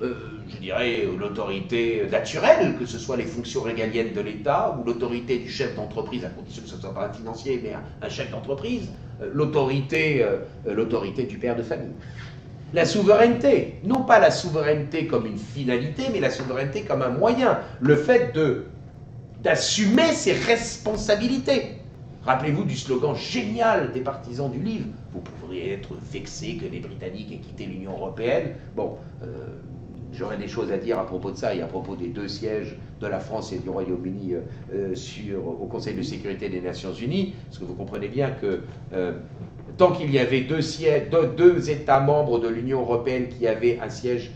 Speaker 1: je dirais l'autorité naturelle, que ce soit les fonctions régaliennes de l'État, ou l'autorité du chef d'entreprise, à condition que ce ne soit pas un financier, mais un chef d'entreprise, l'autorité du père de famille. La souveraineté, non pas la souveraineté comme une finalité, mais la souveraineté comme un moyen, le fait d'assumer ses responsabilités. Rappelez-vous du slogan génial des partisans du livre. Vous pourriez être vexé que les Britanniques aient quitté l'Union européenne. Bon, j'aurais des choses à dire à propos de ça et à propos des 2 sièges de la France et du Royaume-Uni au Conseil de sécurité des Nations Unies, parce que vous comprenez bien que tant qu'il y avait 2 États membres de l'Union européenne qui avaient un siège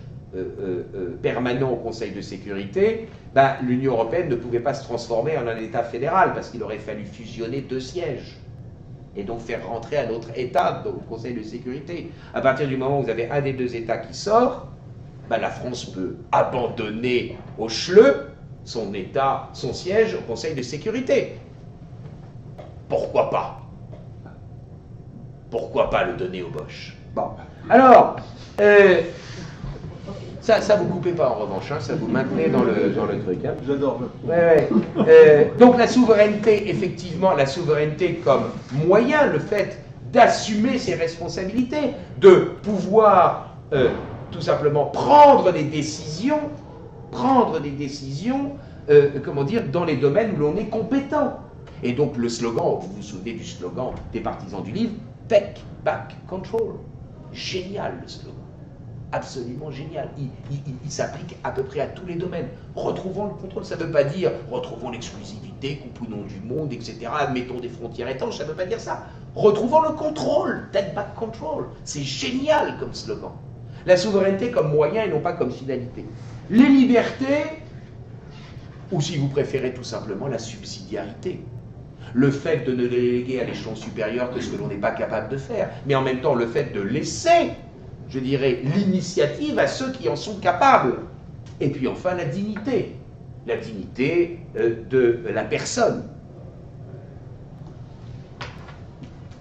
Speaker 1: permanent au Conseil de sécurité, ben, l'Union européenne ne pouvait pas se transformer en un État fédéral, parce qu'il aurait fallu fusionner 2 sièges, et donc faire rentrer un autre État au Conseil de sécurité. À partir du moment où vous avez un des 2 États qui sort, ben, la France peut abandonner au CHLE son siège au Conseil de sécurité. Pourquoi pas? Pourquoi pas le donner aux Boches? Bon, alors, ça vous coupez pas en revanche, hein, ça vous maintenez dans le truc. Hein.
Speaker 2: J'adore.
Speaker 1: Ouais. Donc la souveraineté, effectivement, la souveraineté comme moyen, le fait d'assumer ses responsabilités, de pouvoir tout simplement prendre des décisions, comment dire, dans les domaines où l'on est compétent. Et donc le slogan, vous vous souvenez du slogan des partisans du livre, Take Back Control. Génial le slogan. Absolument génial. Il s'applique à peu près à tous les domaines. Retrouvons le contrôle, ça ne veut pas dire retrouvons l'exclusivité, coupounons du monde, etc. Admettons des frontières étanches, ça ne veut pas dire ça. Retrouvons le contrôle, take back control. C'est génial comme slogan. La souveraineté comme moyen et non pas comme finalité. Les libertés, ou si vous préférez tout simplement la subsidiarité. Le fait de ne déléguer à l'échelon supérieur que ce que l'on n'est pas capable de faire, mais en même temps le fait de laisser, je dirais, l'initiative à ceux qui en sont capables. Et puis enfin la dignité de la personne.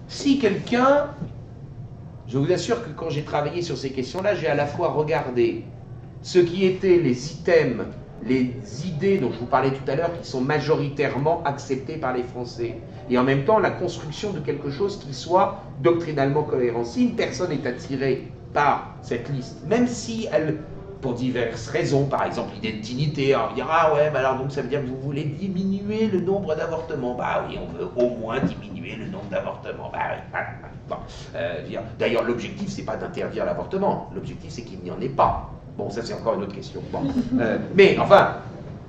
Speaker 1: Si quelqu'un, je vous assure que quand j'ai travaillé sur ces questions-là, j'ai à la fois regardé ce qui étaient les items, les idées dont je vous parlais tout à l'heure, qui sont majoritairement acceptées par les Français, et en même temps la construction de quelque chose qui soit doctrinalement cohérent. Si une personne est attirée par cette liste, même si elle, pour diverses raisons, par exemple l'identité, on va dire ah ouais, bah alors donc ça veut dire que vous voulez diminuer le nombre d'avortements. Bah oui, on veut au moins diminuer le nombre d'avortements. Bah oui. Bon. D'ailleurs, l'objectif c'est pas d'interdire l'avortement, l'objectif c'est qu'il n'y en ait pas. Bon, ça c'est encore une autre question. Bon. Mais enfin,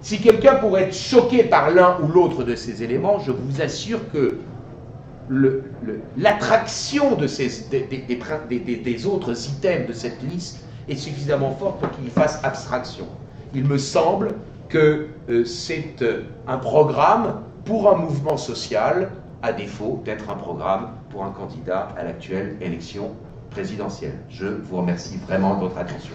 Speaker 1: si quelqu'un pourrait être choqué par l'un ou l'autre de ces éléments, je vous assure que l'attraction des autres items de cette liste est suffisamment forte pour qu'il fasse abstraction. Il me semble que c'est un programme pour un mouvement social, à défaut d'être un programme pour un candidat à l'actuelle élection présidentielle. Je vous remercie vraiment de votre attention.